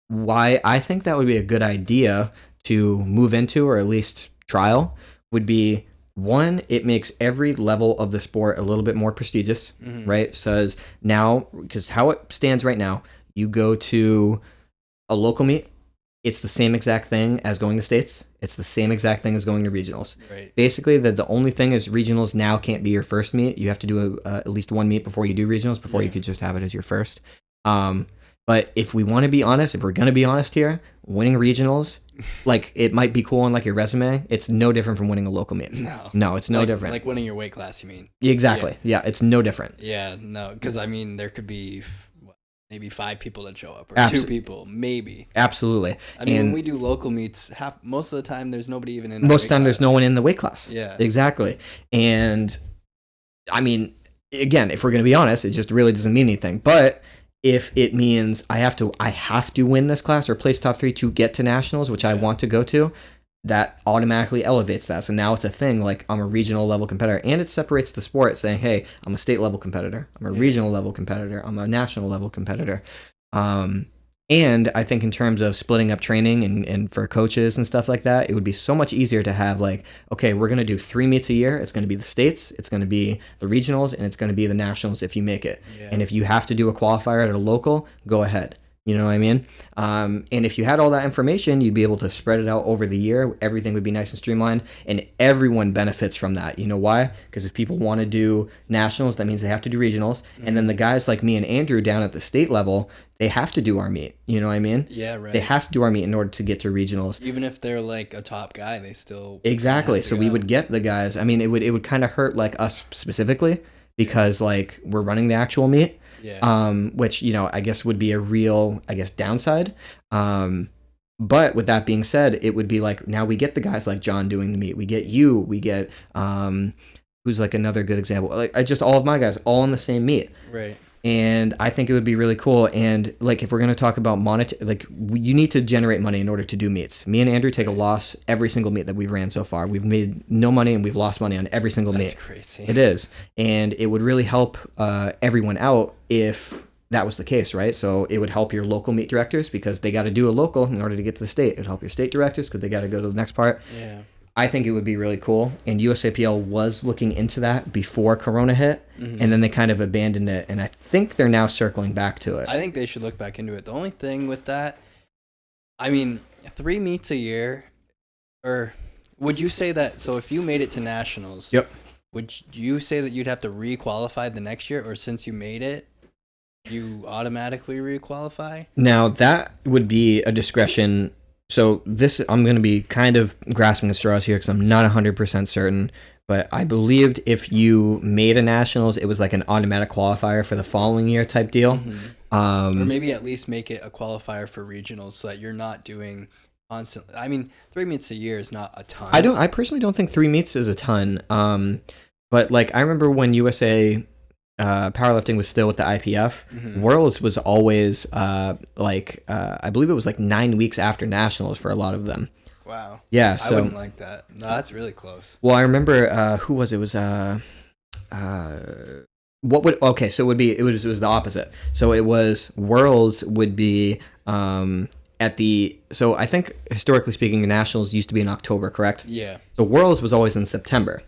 Why I think that would be a good idea to move into or at least trial would be, one, it makes every level of the sport a little bit more prestigious, right? So now, because how it stands right now, you go to a local meet, it's the same exact thing as going to states. It's the same exact thing as going to regionals. Right. Basically, the only thing is regionals now can't be your first meet. You have to do at least one meet before you do regionals, before you could just have it as your first. But if we want to be honest, if we're going to be honest here, winning regionals, like, it might be cool on like your resume. It's no different from winning a local meet. No, it's no different. Like winning your weight class, you mean? Exactly. Yeah, it's no different. Yeah, no, because I mean, there could be maybe 5 people that show up, or 2 people, maybe. Absolutely. I mean, when we do local meets, most of the time there's nobody even in. Most of the time, there's no one in the weight class. Yeah, exactly. And I mean, again, if we're going to be honest, it just really doesn't mean anything. But if it means I have to win this class or place top 3 to get to nationals, which I want to go to, that automatically elevates that. So now it's a thing, like, I'm a regional level competitor, and it separates the sport, saying, hey, I'm a state level competitor, I'm a regional level competitor, I'm a national level competitor. And I think in terms of splitting up training and for coaches and stuff like that, it would be so much easier to have, like, okay, we're going to do 3 meets a year. It's going to be the states, it's going to be the regionals, and it's going to be the nationals if you make it. Yeah. And if you have to do a qualifier at a local, go ahead. You know what I mean? And if you had all that information, you'd be able to spread it out over the year. Everything would be nice and streamlined, and everyone benefits from that. You know why? Because if people want to do nationals, that means they have to do regionals. Mm-hmm. And then the guys like me and Andrew down at the state level, they have to do our meet. You know what I mean? Yeah, right. They have to do our meet in order to get to regionals. Even if they're like a top guy, they still exactly. So we would get the guys. I mean, it would kind of hurt like us specifically because like we're running the actual meet. Yeah. Which, you know, I guess would be a real, downside. But with that being said, it would be like, now we get the guys like John doing the meet. We get you. We get, who's like another good example. Like, just all of my guys all in the same meet. Right. And I think it would be really cool. And like, if we're going to talk about you need to generate money in order to do meets. Me and Andrew take a loss every single meet that we've ran so far. We've made no money and we've lost money on every single meet. That's crazy. It is. And it would really help everyone out if that was the case, right? So it would help your local meet directors because they got to do a local in order to get to the state. It would help your state directors because they got to go to the next part. Yeah. I think it would be really cool. And USAPL was looking into that before Corona hit, and then they kind of abandoned it. And I think they're now circling back to it. I think they should look back into it. The only thing with that, I mean, 3 meets a year, or would you say that, so if you made it to nationals, yep, would you say that you'd have to re-qualify the next year, or since you made it, you automatically re-qualify? Now, that would be a discretion. So this, I'm going to be kind of grasping at straws here because I'm not 100% certain, but I believed if you made a nationals, it was like an automatic qualifier for the following year type deal. Or maybe at least make it a qualifier for regionals so that you're not doing constantly. I mean, 3 meets a year is not a ton. I personally don't think 3 meets is a ton. But like, I remember when USA powerlifting was still with the IPF. Worlds was always I believe it was like 9 weeks after nationals for a lot of them. Wow. Yeah, so I wouldn't like that. No, that's really close. Well, I remember who was it? Was so it was the opposite. So it was Worlds would be so I think historically speaking, the nationals used to be in October, correct? Yeah. So Worlds was always in September.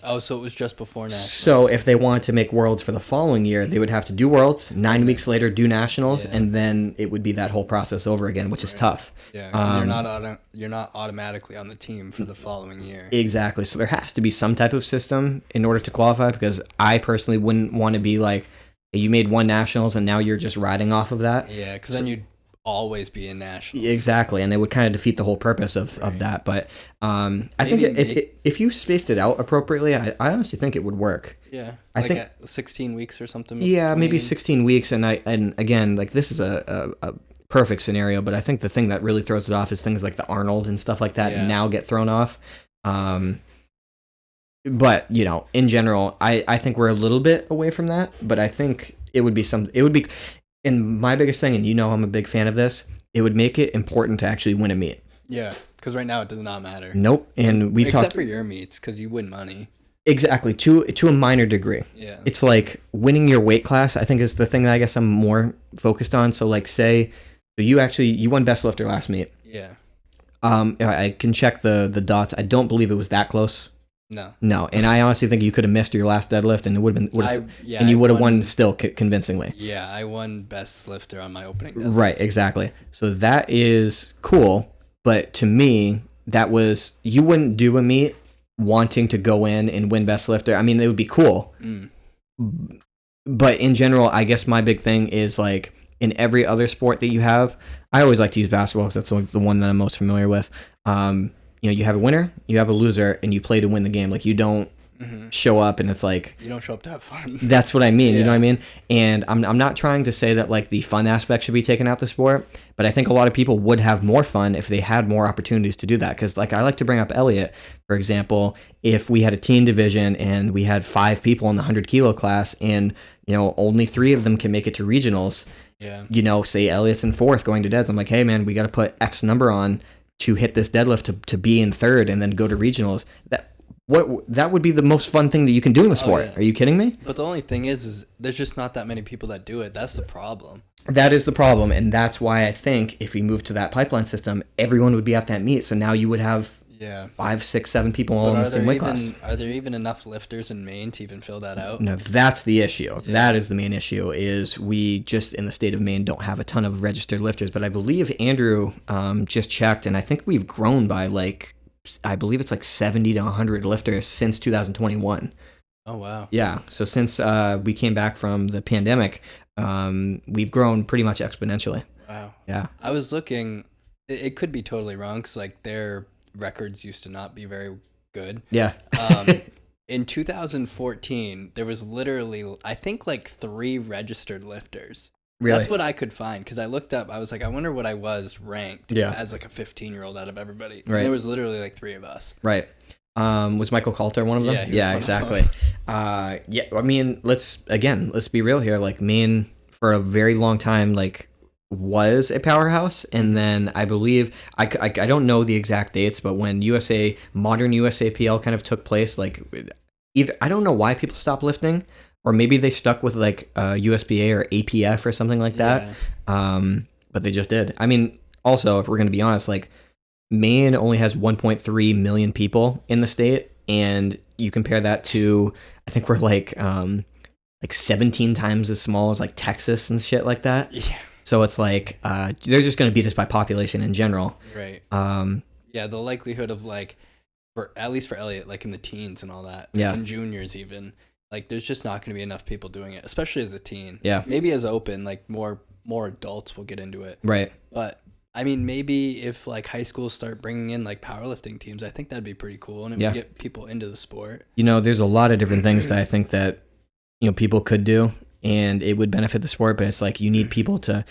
Oh, so it was just before nationals. So if they wanted to make Worlds for the following year, they would have to do Worlds, 9 weeks later do nationals, and then it would be that whole process over again, which is tough. Yeah, because you're not automatically on the team for the following year. Exactly. So there has to be some type of system in order to qualify, because I personally wouldn't want to be like, you made 1 nationals and now you're just riding off of that. Yeah, because then you'd always be in nationals. Exactly, and it would kind of defeat the whole purpose of that. But I think if you spaced it out appropriately, I honestly think it would work. Yeah, I think at 16 weeks or something. Yeah, maybe 16 weeks, and again, like, this is a perfect scenario, but I think the thing that really throws it off is things like the Arnold and stuff like that now get thrown off. But you know, in general, I think we're a little bit away from that, but I think it would be. And my biggest thing, and you know I'm a big fan of this, it would make it important to actually win a meet. Yeah, because right now it does not matter. Nope, and we've except for your meets, because you win money. Exactly, to a minor degree. Yeah, it's like winning your weight class, I think, is the thing that I guess I'm more focused on. So like, say you won best lifter last meet. Yeah. I can check the dots. I don't believe it was that close. No, and I honestly think you could have missed your last deadlift, and it would have been, and you would have won still convincingly. Yeah, I won best lifter on my opening deadlift. Right, exactly. So that is cool, but to me, that was, you wouldn't do a meet wanting to go in and win best lifter. I mean, it would be cool, but in general, I guess my big thing is like in every other sport that you have. I always like to use basketball because that's the one that I'm most familiar with. You have a winner, you have a loser, and you play to win the game. Like, you don't show up and it's like, you don't show up to have fun. That's what I mean. You know what I mean? And I'm not trying to say that like the fun aspect should be taken out the sport, but I think a lot of people would have more fun if they had more opportunities to do that. Because like I like to bring up Elliot, for example. If we had a teen division and we had 5 people in the 100 kilo class, and only 3 of them can make it to regionals. Yeah. Say Elliot's in 4th going to deads. I'm like, hey man, we got to put X number on to hit this deadlift to be in 3rd and then go to regionals. That would be the most fun thing that you can do in the sport. Yeah. Are you kidding me? But the only thing is there's just not that many people that do it. That's the problem. That is the problem, and that's why I think if we move to that pipeline system, everyone would be at that meet. So now you would have 5, 6, 7 people all in the same weight class. Are there even enough lifters in Maine to even fill that out? No, that's the issue. Yeah. That is the main issue, is we just in the state of Maine don't have a ton of registered lifters. But I believe Andrew just checked, and I think we've grown by I believe it's 70 to 100 lifters since 2021. Oh, wow. Yeah, so since we came back from the pandemic, we've grown pretty much exponentially. Wow. Yeah. I was looking, it could be totally wrong because their records used to not be very good. Yeah. In 2014, there was literally, I think 3 registered lifters. Really? That's what I could find, because I looked up, I was like, I wonder what I was ranked as a 15-year-old out of everybody. Right. And there was literally 3 of us. Right. Was Michael Coulter one of them? Yeah, exactly. I mean, let's be real here. Maine for a very long time was a powerhouse, and then I believe I don't know the exact dates, but when modern USAPL kind of took place, either I don't know why people stopped lifting, or maybe they stuck with USBA or APF or something like that. But they just did. I mean, also, if we're going to be honest, Maine only has 1.3 million people in the state, and you compare that to, I think we're 17 times as small as Texas and shit like that. Yeah. So it's they're just going to beat us by population in general. Right. The likelihood of at least for Elliot, in the teens and all that, in juniors even, there's just not going to be enough people doing it, especially as a teen. Yeah. Maybe as open, more adults will get into it. Right. But I mean, maybe if high schools start bringing in powerlifting teams, I think that'd be pretty cool, and it would get people into the sport. There's a lot of different things that I think that people could do, and it would benefit the sport. But it's you need people to.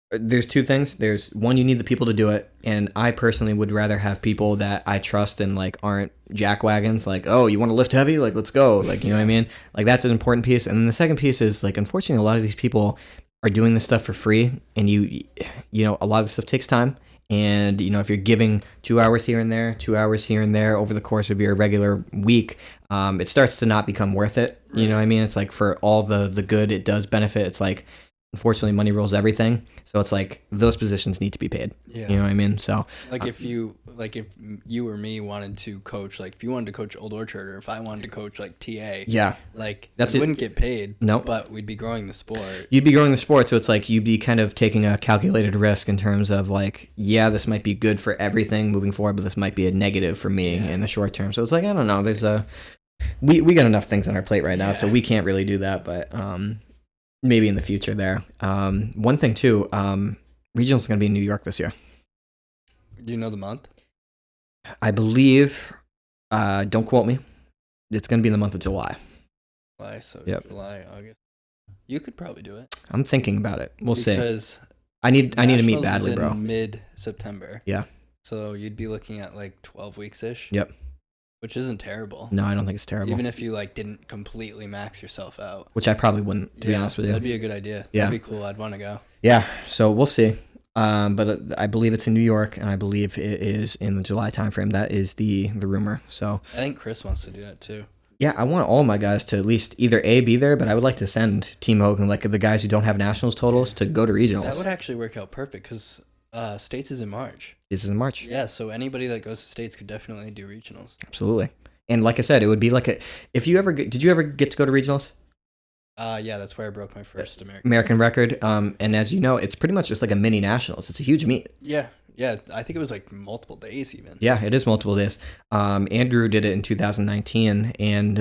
There's 2 things. There's one, you need the people to do it, and I personally would rather have people that I trust and aren't jackwagons. Oh, you want to lift heavy? Let's go. You know what I mean? That's an important piece. And then the second piece is unfortunately, a lot of these people are doing this stuff for free, and a lot of this stuff takes time. And if you're giving 2 hours here and there, 2 hours here and there over the course of your regular week, it starts to not become worth it. You know what I mean? It's for all the good it does benefit. It's unfortunately, money rules everything. So it's those positions need to be paid. Yeah. You know what I mean? So if you or me wanted to coach, if you wanted to coach Old Orchard, or if I wanted to coach TA, we wouldn't get paid. Nope. But we'd be growing the sport. You'd be growing the sport, so it's you'd be kind of taking a calculated risk in terms of this might be good for everything moving forward, but this might be a negative for me in the short term. So it's I don't know. There's we got enough things on our plate right now, so we can't really do that. But maybe in the future there. One thing too, regional's going to be in New York this year. Do you know the month? I believe, don't quote me, it's going to be in the month of July. July, August. You could probably do it. I'm thinking about it. We'll see. Because I need to meet badly, bro. Mid-September. Yeah. So you'd be looking at 12 weeks-ish. Yep. Which isn't terrible. No, I don't think it's terrible. Even if you didn't completely max yourself out. Which I probably wouldn't, to be honest with you. That'd be a good idea. Yeah. That'd be cool. I'd want to go. Yeah. So we'll see. But I believe it's in New York, and I believe it is in the July timeframe. That is the rumor. So I think Chris wants to do that too. Yeah, I want all my guys to at least either be there, but I would like to send Team Hogan, the guys who don't have nationals totals, to go to regionals. That would actually work out perfect because States is in March. This is in March. Yeah, so anybody that goes to States could definitely do regionals. Absolutely. And like I said, it would be like if you ever did you ever get to go to regionals? Yeah, that's where I broke my first American record. And as you know, it's pretty much just like a mini nationals. It's a huge meet. Yeah, I think it was like multiple days even. Yeah, it is multiple days. Andrew did it in 2019, and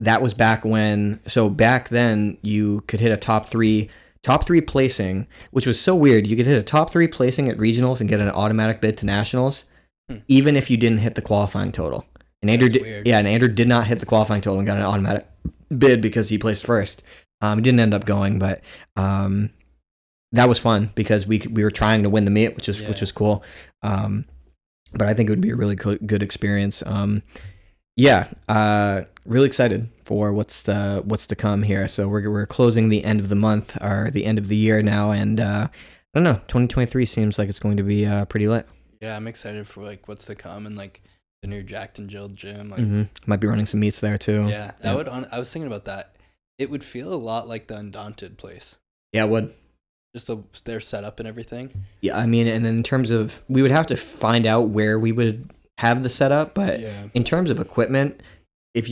that was back when. So back then, you could hit a top three placing, which was so weird. You could hit a top 3 placing at regionals and get an automatic bid to nationals, even if you didn't hit the qualifying total. And Andrew did not hit the qualifying total and got an automatic bid because he placed first. He didn't end up going, but that was fun because we were trying to win the meet, which is cool. But I think it would be a really good experience. Really excited for what's to come here. So we're closing the end of the month or the end of the year now, and I don't know. 2023 seems like it's going to be pretty lit. Yeah, I'm excited for like what's to come and like the new Jacked and Jill gym. Like, might be running some meets there too. Yeah, I was thinking about that. It would feel a lot like the Undaunted place. Yeah, it would. Just their setup and everything. Yeah, I mean, and in terms of, we would have to find out where we would have the setup, but in terms of equipment, if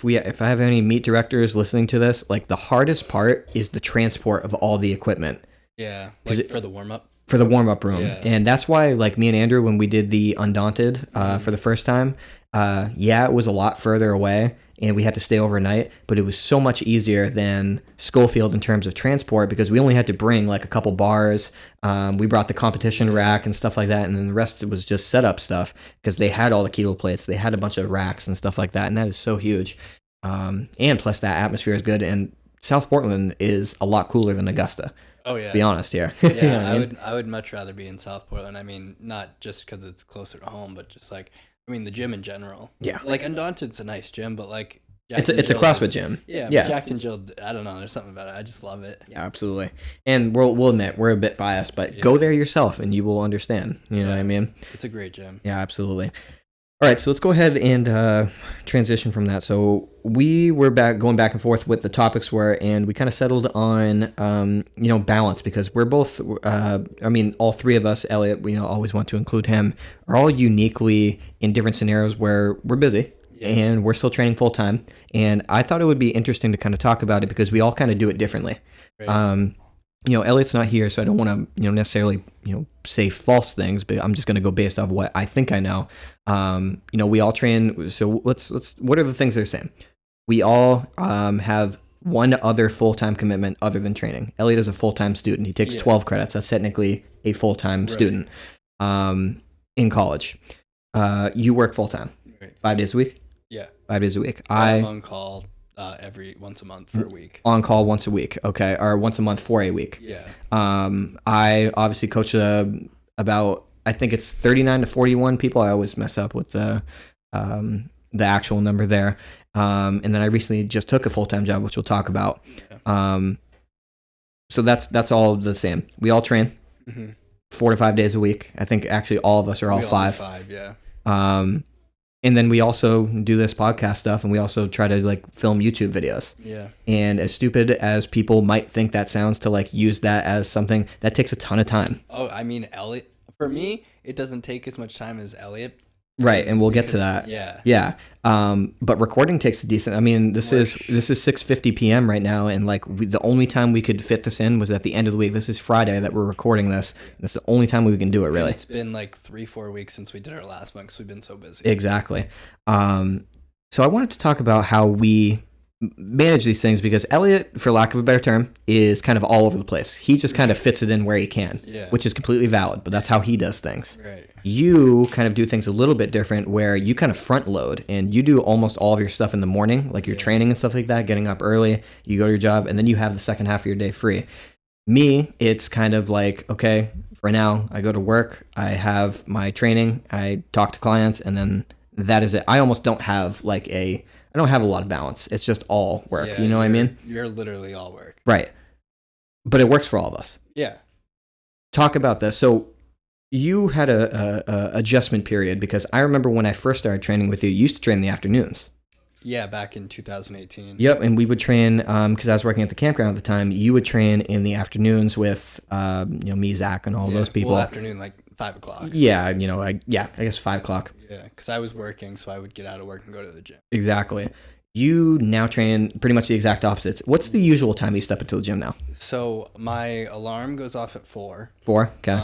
I have any meet directors listening to this, like the hardest part is the transport of all the equipment. Yeah, like for the warm up. For the warm up room, and that's why, like me and Andrew, when we did the Undaunted for the first time, it was a lot further away, and we had to stay overnight, but it was so much easier than Schofield in terms of transport because we only had to bring like a couple bars. We brought the competition rack and stuff like that, and then the rest was just setup stuff because they had all the kilo plates, they had a bunch of racks and stuff like that, and that is so huge. And plus that atmosphere is good, and South Portland is a lot cooler than Augusta. Oh yeah. To be honest here. Yeah, I would much rather be in South Portland. I mean, not just because it's closer to home, but just like, I mean, the gym in general. Yeah. Like Undaunted's a nice gym, but like it's a CrossFit gym. Yeah. But Jacked and Jill, I don't know. There's something about it. I just love it. Yeah, absolutely. And we'll admit we're a bit biased, but go there yourself and you will understand. You know what I mean? It's a great gym. Yeah, absolutely. All right, so let's go ahead and transition from that. So we were going back and forth with the topics and we kind of settled on, balance, because we're both, all three of us, Elliot, we always want to include him, are all uniquely in different scenarios where we're busy and we're still training full time. And I thought it would be interesting to kind of talk about it because we all kind of do it differently. Right. Elliot's not here, so I don't want to, necessarily, say false things, but I'm just going to go based off what I think I know. We all train. So let's, what are the things they're saying? We all have one other full-time commitment other than training. Elliot is a full-time student. He takes 12 credits. That's technically a full-time student in college. You work full-time, 5 days a week? Yeah. 5 days a week. I'm on call once a month for a week. On call once a week, okay, or once a month for a week. Yeah. I obviously coach about, I think it's 39 to 41 people. I always mess up with the actual number there. And then I recently just took a full-time job, which we'll talk about. Yeah. So that's all the same. We all train 4 to 5 days a week. I think actually all of us are all five. Yeah. And then we also do this podcast stuff, and we also try to like film YouTube videos. Yeah. And as stupid as people might think that sounds, to like use that as something that takes a ton of time. Oh, I mean, Elliot, for me, it doesn't take as much time as Elliot. Right, and we'll get to that. Yeah. But recording takes a decent. I mean, this is 6:50 p.m. right now, and like the only time we could fit this in was at the end of the week. This is Friday that we're recording this. That's the only time we can do it. Really, it's been like 3-4 weeks since we did our last one because we've been so busy. Exactly. So I wanted to talk about how we manage these things, because Elliot, for lack of a better term, is kind of all over the place. He just kind of fits it in where he can, which is completely valid, but that's how he does things. Right. You kind of do things a little bit different, where you kind of front load and you do almost all of your stuff in the morning, like your training and stuff like that, getting up early, you go to your job, and then you have the second half of your day free. Me, it's kind of like, okay, for now, I go to work, I have my training, I talk to clients, and then that is it. I almost don't have I don't have a lot of balance. It's just all work. Yeah, you know what I mean? You're literally all work. Right. But it works for all of us. Yeah. Talk about this. So you had a adjustment period, because I remember when I first started training with you, you used to train in the afternoons. Yeah, back in 2018. Yep, and we would train, because I was working at the campground at the time, you would train in the afternoons with me, Zach, and all those people. Well, afternoon, like 5 o'clock. Yeah, you know, I guess 5 o'clock. Yeah, because I was working, so I would get out of work and go to the gym. Exactly. You now train pretty much the exact opposites. What's the usual time you step into the gym now? So my alarm goes off at 4. 4? Okay.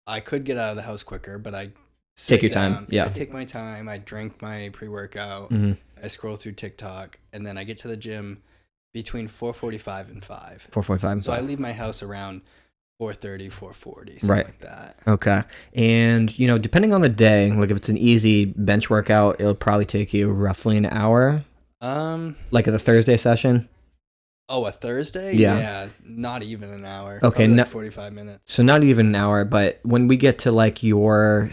I could get out of the house quicker, but I Take your time. Yeah. I take my time. I drink my pre-workout. Mm-hmm. I scroll through TikTok, and then I get to the gym between 4:45 and 5. 4:45. So I leave my house around 4:30, 4:40, something Right. like that. Okay. And, you know, depending on the day, like if it's an easy bench workout, it'll probably take you roughly an hour. Like at the Thursday session? Oh, a Thursday? Yeah. Not even an hour. Okay. Probably like 45 minutes. So not even an hour, but when we get to like your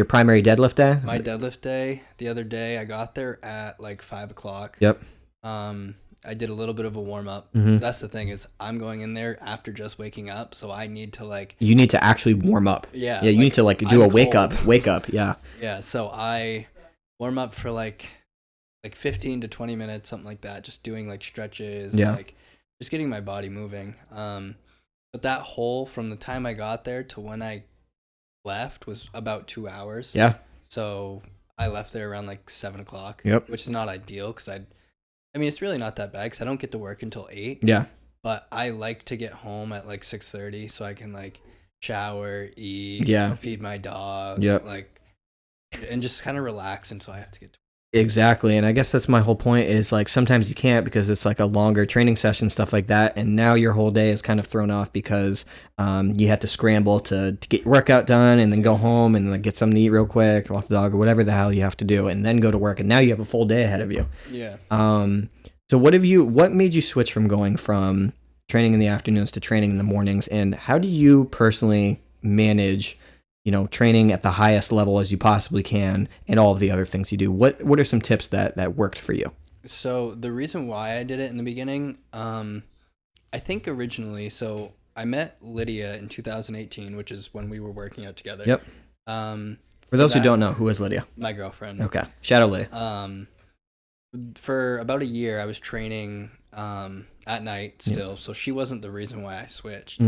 primary deadlift day? My deadlift day, the other day, I got there at like 5 o'clock. Yep. I did a little bit of a warm up. Mm-hmm. That's the thing is I'm going in there after just waking up, so I need to like. You need to actually warm up. Yeah. Yeah. You need to like do I'm a wake cold. up. Wake up. Yeah. Yeah. So I warm up for like 15 to 20 minutes, something like that. Just doing like stretches. Yeah. Like just getting my body moving. But that whole from the time I got there to when I left was about 2 hours. Yeah. So I left there around like 7 o'clock. Yep. Which is not ideal because I mean, it's really not that bad because I don't get to work until 8. Yeah. But I like to get home at like 6:30 so I can like shower, eat, Yeah. feed my dog, Yep. like, and just kind of relax until I have to get to. Exactly. And I guess that's my whole point is like sometimes you can't because it's like a longer training session, stuff like that. And now your whole day is kind of thrown off because you had to scramble to get your workout done and then go home and like get something to eat real quick, walk the dog or whatever the hell you have to do and then go to work. And now you have a full day ahead of you. Yeah. So what made you switch from going from training in the afternoons to training in the mornings? And how do you personally manage, you know, training at the highest level as you possibly can and all of the other things you do? What are some tips that worked for you? So the reason why I did it in the beginning, I think originally, so I met Lydia in 2018, which is when we were working out together. Yep. For those who don't know, who is Lydia? My girlfriend. Okay. Shout out Lydia. For about a year, I was training at night still, so she wasn't the reason why I switched.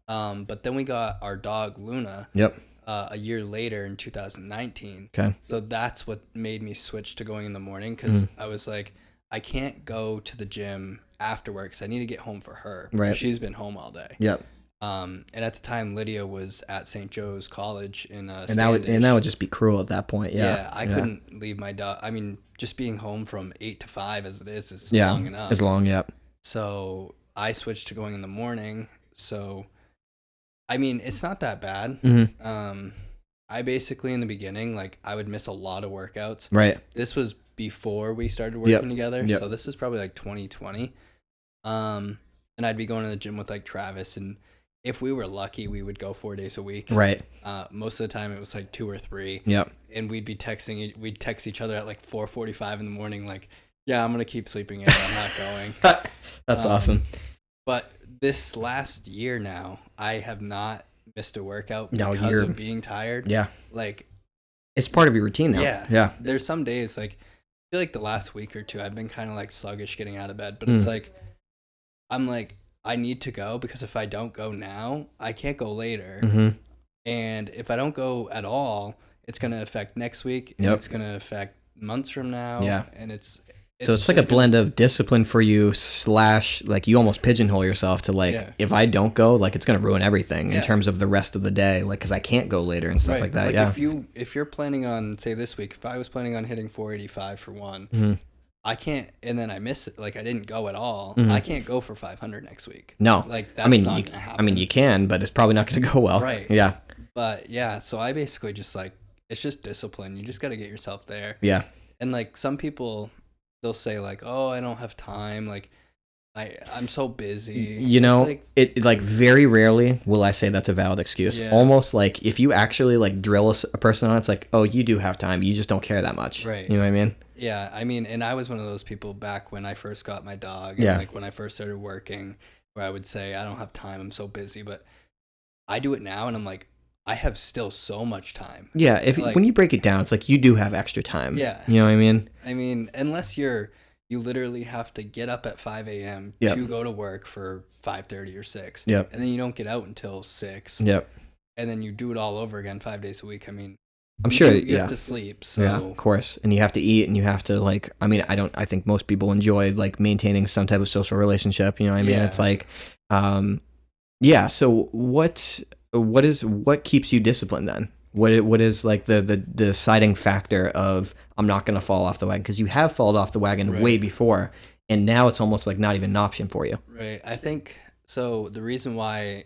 But then we got our dog, Luna. Yep. A year later in 2019. Okay. So that's what made me switch to going in the morning because I was like, I can't go to the gym after work because I need to get home for her. Right. She's been home all day. Yep. And at the time, Lydia was at St. Joe's College in and that would just be cruel at that point. Yeah. I couldn't leave my dog. I mean, just being home from 8 to 5 as it is yeah, long enough. It's long. Yep. So I switched to going in the morning. So I mean, it's not that bad. I basically, in the beginning, like, I would miss a lot of workouts. Right. This was before we started working together. Yep. So this is probably like 2020. And I'd be going to the gym with like Travis. And if we were lucky, we would go 4 days a week. Right. Most of the time it was like 2 or 3. Yep. And we'd text each other at like 4:45 in the morning. Like, yeah, I'm going to keep sleeping in. I'm not going. That's awesome. But this last year now, I have not missed a workout because of being tired. Yeah. Like, it's part of your routine now. Yeah. Yeah. There's some days, like, I feel like the last week or two, I've been kind of like sluggish getting out of bed, but it's like, I'm like, I need to go because if I don't go now, I can't go later. And if I don't go at all, it's going to affect next week. And it's going to affect months from now. Yeah. And it's so it's like a blend of discipline for you / like you almost pigeonhole yourself to like, if I don't go, like it's going to ruin everything in terms of the rest of the day. Like, cause I can't go later and stuff like that. Like if you're planning on, say this week, if I was planning on hitting 485 for one, I can't, and then I miss it. Like I didn't go at all. I can't go for 500 next week. No. Like that's not going to happen. I mean, you can, but it's probably not going to go well. Right. Yeah. But yeah, so I basically just like, it's just discipline. You just got to get yourself there. Yeah. And like some people, they'll say like, oh, I don't have time. Like I'm so busy. You know, like, it like very rarely will I say that's a valid excuse. Yeah. Almost like if you actually like drill a person on, it's like, oh, you do have time. You just don't care that much. Right. You know what I mean? Yeah. I mean, and I was one of those people back when I first got my dog. And like when I first started working where I would say, I don't have time. I'm so busy. But I do it now and I'm like, I have still so much time. Yeah. If when you break it down, it's like you do have extra time. Yeah. You know what I mean? I mean, unless you literally have to get up at 5 a.m. to go to work for 5:30 or 6. Yep. And then you don't get out until 6. Yep. and then you do it all over again 5 days a week. I mean, I'm sure you have to sleep. So yeah, of course, and you have to eat, and you have to like. I mean, I think most people enjoy like maintaining some type of social relationship. You know what I mean? It's like, yeah. So what keeps you disciplined then? What is like the deciding factor of I'm not going to fall off the wagon, because you have fallen off the wagon way before, and now it's almost like not even an option for you. Right. I think so. The reason why,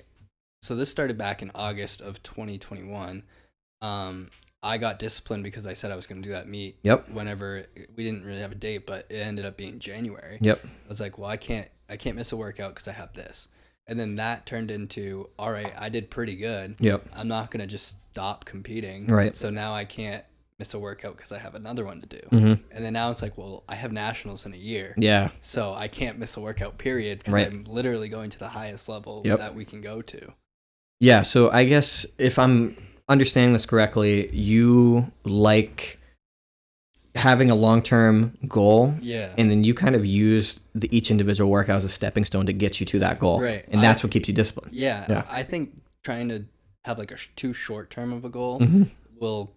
so this started back in August of 2021. I got disciplined because I said I was going to do that meet. Yep. Whenever we didn't really have a date, but it ended up being January. Yep. I was like, well, I can't miss a workout because I have this. And then that turned into, all right, I did pretty good. Yep. I'm not going to just stop competing. Right. So now I can't miss a workout because I have another one to do. Mm-hmm. And then now it's like, well, I have nationals in a year. Yeah. So I can't miss a workout, period, because I'm literally going to the highest level that we can go to. Yeah. So I guess if I'm understanding this correctly, you like having a long-term goal, and then you kind of use each individual workout as a stepping stone to get you to that goal, right? And that's what keeps you disciplined. Yeah. I think trying to have like a too short-term of a goal will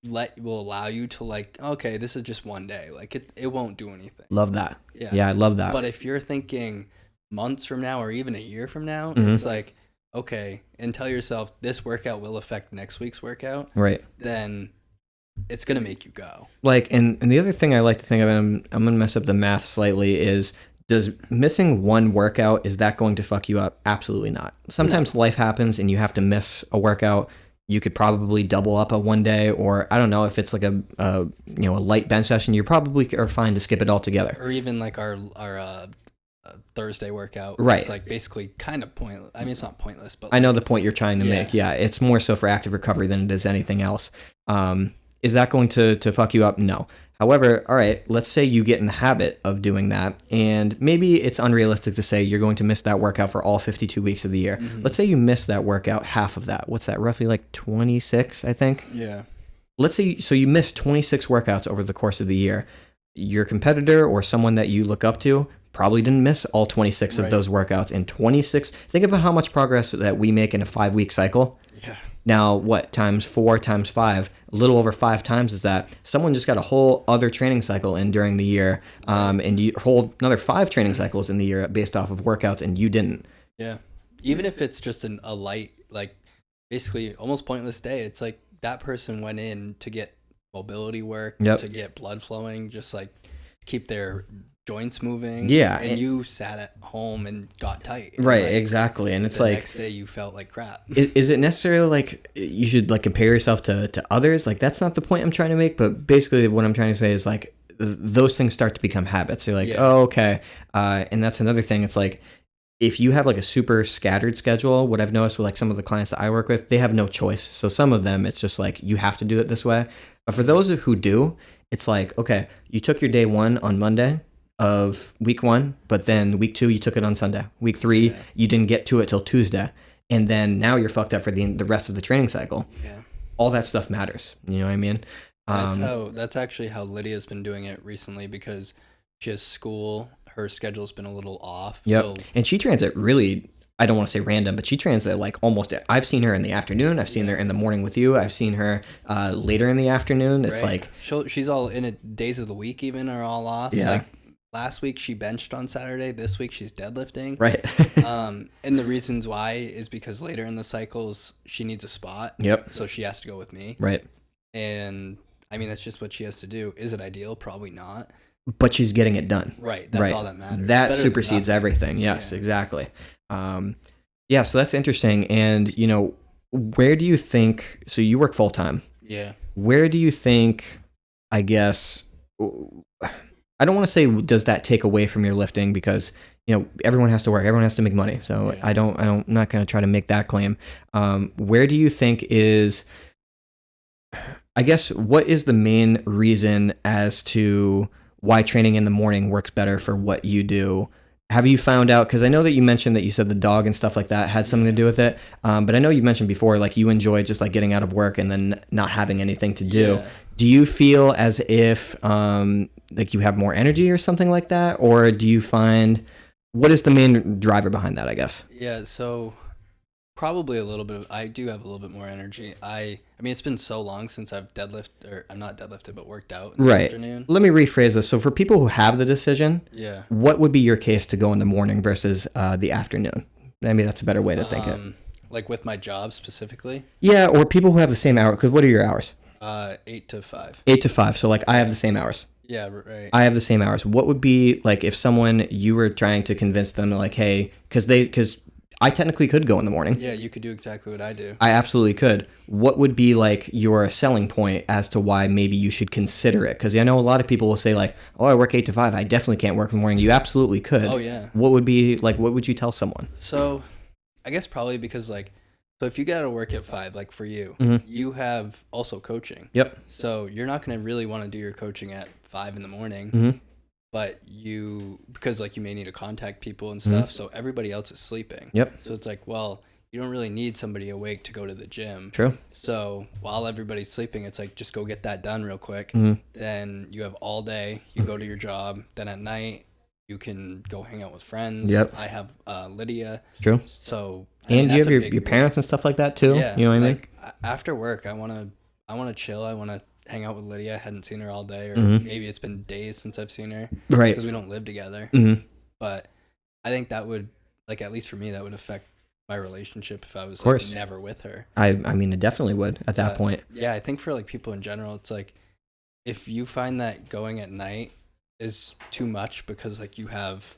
allow you to like, okay, this is just one day, like it won't do anything. Love that. Yeah, I love that. But if you're thinking months from now or even a year from now, it's like, okay, and tell yourself this workout will affect next week's workout, right? Then it's gonna make you go. Like, and the other thing I like to think of, and I'm gonna mess up the math slightly, is does missing one workout, is that going to fuck you up? Absolutely not. Sometimes life happens and you have to miss a workout. You could probably double up a one day, or I don't know, if it's like a light bench session, you probably are fine to skip it altogether. Or even like our Thursday workout, right? It's like basically kind of pointless. I mean, it's not pointless, but I know the point you're trying to make. Yeah, it's more so for active recovery than it is anything else. Is that going to fuck you up? No. However, all right, let's say you get in the habit of doing that, and maybe it's unrealistic to say you're going to miss that workout for all 52 weeks of the year. Let's say you miss that workout, half of that. What's that, roughly like 26, I think? Yeah. Let's say, so you missed 26 workouts over the course of the year. Your competitor or someone that you look up to probably didn't miss all 26 of those workouts. And 26, think about how much progress that we make in a 5-week cycle. Yeah. Now, what, times 4 times 5, a little over 5 times is that. Someone just got a whole other training cycle in during the year, and you hold another 5 training cycles in the year based off of workouts, and you didn't. Yeah. Even if it's just a light, like basically almost pointless day, it's like that person went in to get mobility work, to get blood flowing, just like keep their joints moving. Yeah. And you sat at home and got tight. Right, like, exactly. And it's the like, next day you felt like crap. Is it necessarily like you should like compare yourself to others? Like, that's not the point I'm trying to make, but basically what I'm trying to say is like those things start to become habits. You're like, oh, okay. And that's another thing. It's like, if you have like a super scattered schedule, what I've noticed with like some of the clients that I work with, they have no choice. So some of them, it's just like, you have to do it this way. But for those who do, it's like, okay, you took your day 1 on Monday of week 1, but then week 2, you took it on Sunday. Week 3, you didn't get to it till Tuesday. And then now you're fucked up for the rest of the training cycle. Yeah. All that stuff matters. You know what I mean? That's actually how Lydia's been doing it recently, because she has school. Her schedule's been a little off. Yep. So, and she trains at really, I don't want to say random, but she trains at like almost, I've seen her in the afternoon. I've seen her in the morning with you. I've seen her later in the afternoon. It's like, she's all in it, days of the week even are all off. Yeah. Like last week she benched on Saturday. This week she's deadlifting. Right. And the reasons why is because later in the cycles she needs a spot. Yep. So she has to go with me. Right. And I mean, that's just what she has to do. Is it ideal? Probably not. But she's getting it done. Right. That's all that matters. That supersedes everything. Yes, exactly. Yeah, so that's interesting. And, you know, where do you think, so you work full time. Yeah. Where do you think, I guess, I don't want to say does that take away from your lifting, because, you know, everyone has to work, everyone has to make money. So I'm not going to try to make that claim. Where do you think is, I guess, what is the main reason as to why training in the morning works better for what you do? Have you found out, because I know that you mentioned that you said the dog and stuff like that had something to do with it, but I know you mentioned before, like, you enjoy just like getting out of work and then not having anything to do. Yeah. Do you feel as if like you have more energy or something like that, or do you find, what is the main driver behind that, I guess? Yeah, so Probably a little bit of, I do have a little bit more energy. I mean, it's been so long since I've I'm not deadlifted, but worked out in the afternoon. Let me rephrase this. So for people who have the decision, yeah, what would be your case to go in the morning versus the afternoon? Maybe that's a better way to think it. Like with my job specifically? Yeah, or people who have the same hour. Because what are your hours? 8 to 5. 8 to 5. So like I have the same hours. Yeah, right. I have the same hours. What would be like if you were trying to convince them like, hey, because I technically could go in the morning. Yeah, you could do exactly what I do. I absolutely could. What would be like your selling point as to why maybe you should consider it? Because I know a lot of people will say like, oh, I work 8 to 5. I definitely can't work in the morning. You absolutely could. Oh, yeah. What would be like, what would you tell someone? So I guess probably because like, so if you get out of work at 5, like for you, you have also coaching. Yep. So you're not going to really want to do your coaching at 5 in the morning. But because like you may need to contact people and stuff, so everybody else is sleeping. Yep. So it's like, well, you don't really need somebody awake to go to the gym. True. So while everybody's sleeping, it's like, just go get that done real quick. Then you have all day, you go to your job. Then at night, you can go hang out with friends. Yep. I have Lydia. True. So and you have your parents and stuff like that too. Yeah. You know what I mean? After work, I want to chill. I want to hang out with Lydia. I hadn't seen her all day, or maybe it's been days since I've seen her. Right. Because we don't live together. But I think that would, like, at least for me, that would affect my relationship if I was like, never with her. I mean, it definitely would at that point. Yeah, I think for like people in general, it's like if you find that going at night is too much because like you have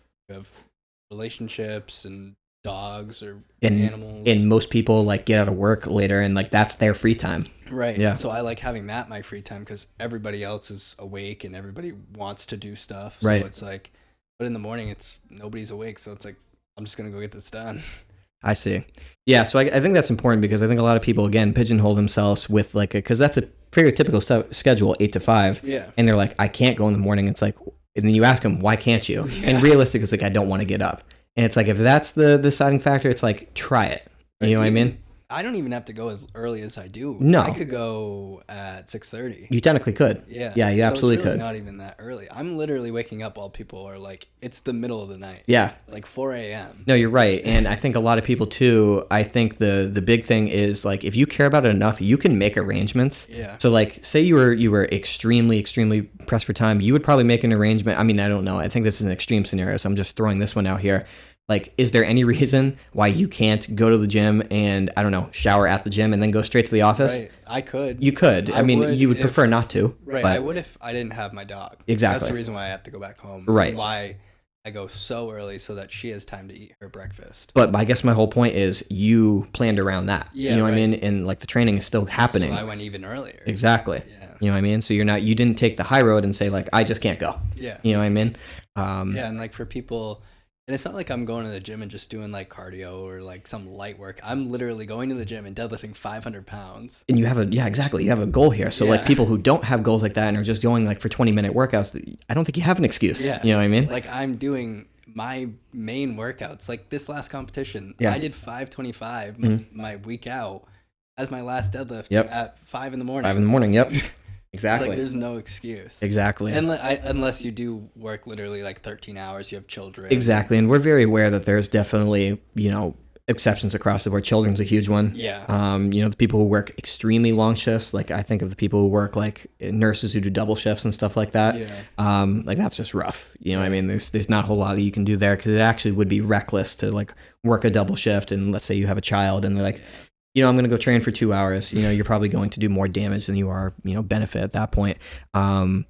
relationships and dogs or animals, and most people like get out of work later and like that's their free time. Right. Yeah. So I like having that my free time because everybody else is awake and everybody wants to do stuff. So right. It's like, but in the morning it's nobody's awake, so it's like I'm just gonna go get this done. I see. Yeah. So I think that's important because I think a lot of people again pigeonhole themselves with like because that's a pretty typical schedule, 8 to 5. Yeah. And they're like, I can't go in the morning. It's like, and then you ask them, why can't you? Yeah. And realistic is like, I don't want to get up. And it's like, if that's the deciding factor, it's like, try it. You know what I mean? I don't even have to go as early as I do. No. I could go at 6:30. You technically could. Yeah. Yeah, you absolutely it's really could. Not even that early. I'm literally waking up while people are like, it's the middle of the night. Yeah. Like 4 a.m. No, you're right. And I think a lot of people too, I think the big thing is like, if you care about it enough, you can make arrangements. Yeah. So like, say you were extremely pressed for time, you would probably make an arrangement. I mean, I don't know. I think this is an extreme scenario, so I'm just throwing this one out here. Like, is there any reason why you can't go to the gym and, I don't know, shower at the gym and then go straight to the office? Right. I could. You could. I mean, you would prefer not to. Right. But I would if I didn't have my dog. Exactly. That's the reason why I have to go back home. Right. Why I go so early so that she has time to eat her breakfast. But I guess my whole point is you planned around that. Yeah, you know what right. I mean? And like the training is still happening. So I went even earlier. Exactly. Yeah. You know what I mean? So you didn't take the high road and say like, I just can't go. Yeah. You know what I mean? Yeah. And like for people, and it's not like I'm going to the gym and just doing like cardio or like some light work. I'm literally going to the gym and deadlifting 500 pounds. And you have exactly. You have a goal here. So like people who don't have goals like that and are just going like for 20-minute workounts, I don't think you have an excuse. Yeah. You know what I mean? Like I'm doing my main workouts. Like this last competition, I did 525 my week out as my last deadlift at 5 in the morning. 5 in the morning. Yep. Exactly. It's like there's no excuse. Exactly. And unless you do work literally like 13 hours, you have children. Exactly. And we're very aware that there's definitely, exceptions across the board. Children's a huge one. Yeah. The people who work extremely long shifts, like I think of the people who work like nurses who do double shifts and stuff like that. Yeah. Like that's just rough. You know what I mean? There's not a whole lot that you can do there because it actually would be reckless to like work a double shift. And let's say you have a child and they're like, I'm going to go train for 2 hours. You're probably going to do more damage than you are, benefit at that point. So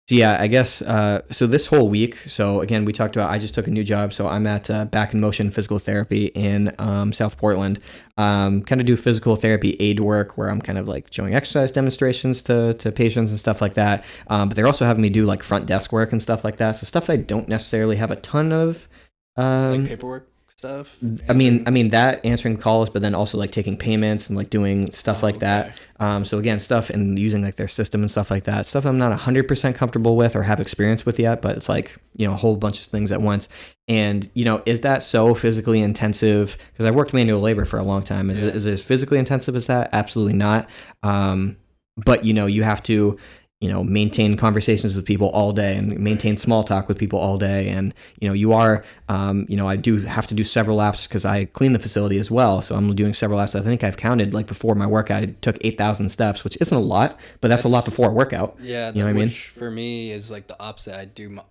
yeah, I guess, so this whole week, so again, we talked about, I just took a new job. So I'm at Back in Motion Physical Therapy in South Portland. Kind of do physical therapy aid work where I'm kind of like showing exercise demonstrations to patients and stuff like that. But they're also having me do like front desk work and stuff like that. So stuff that I don't necessarily have a ton of. Like paperwork stuff? I mean that answering calls, but then also like taking payments and like doing stuff like that. So again, stuff and using like their system and stuff like that. Stuff I'm not 100% comfortable with or have experience with yet, but it's like, a whole bunch of things at once. And, is that so physically intensive? Because I worked manual labor for a long time. Is it as physically intensive as that? Absolutely not. But, you have to, maintain conversations with people all day and maintain small talk with people all day. And, you are, I do have to do several laps because I clean the facility as well. So I'm doing several laps. I think I've counted, like, before my workout, I took 8,000 steps, which isn't a lot, but that's a lot before a workout. Yeah. You know what I mean? Which for me is like the opposite.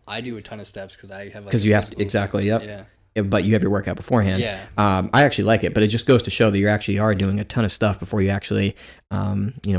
I do a ton of steps because I have like, because you have to, exactly. Yep. Yeah. But you have your workout beforehand. Yeah. I actually like it, but it just goes to show that you actually are doing a ton of stuff before you actually,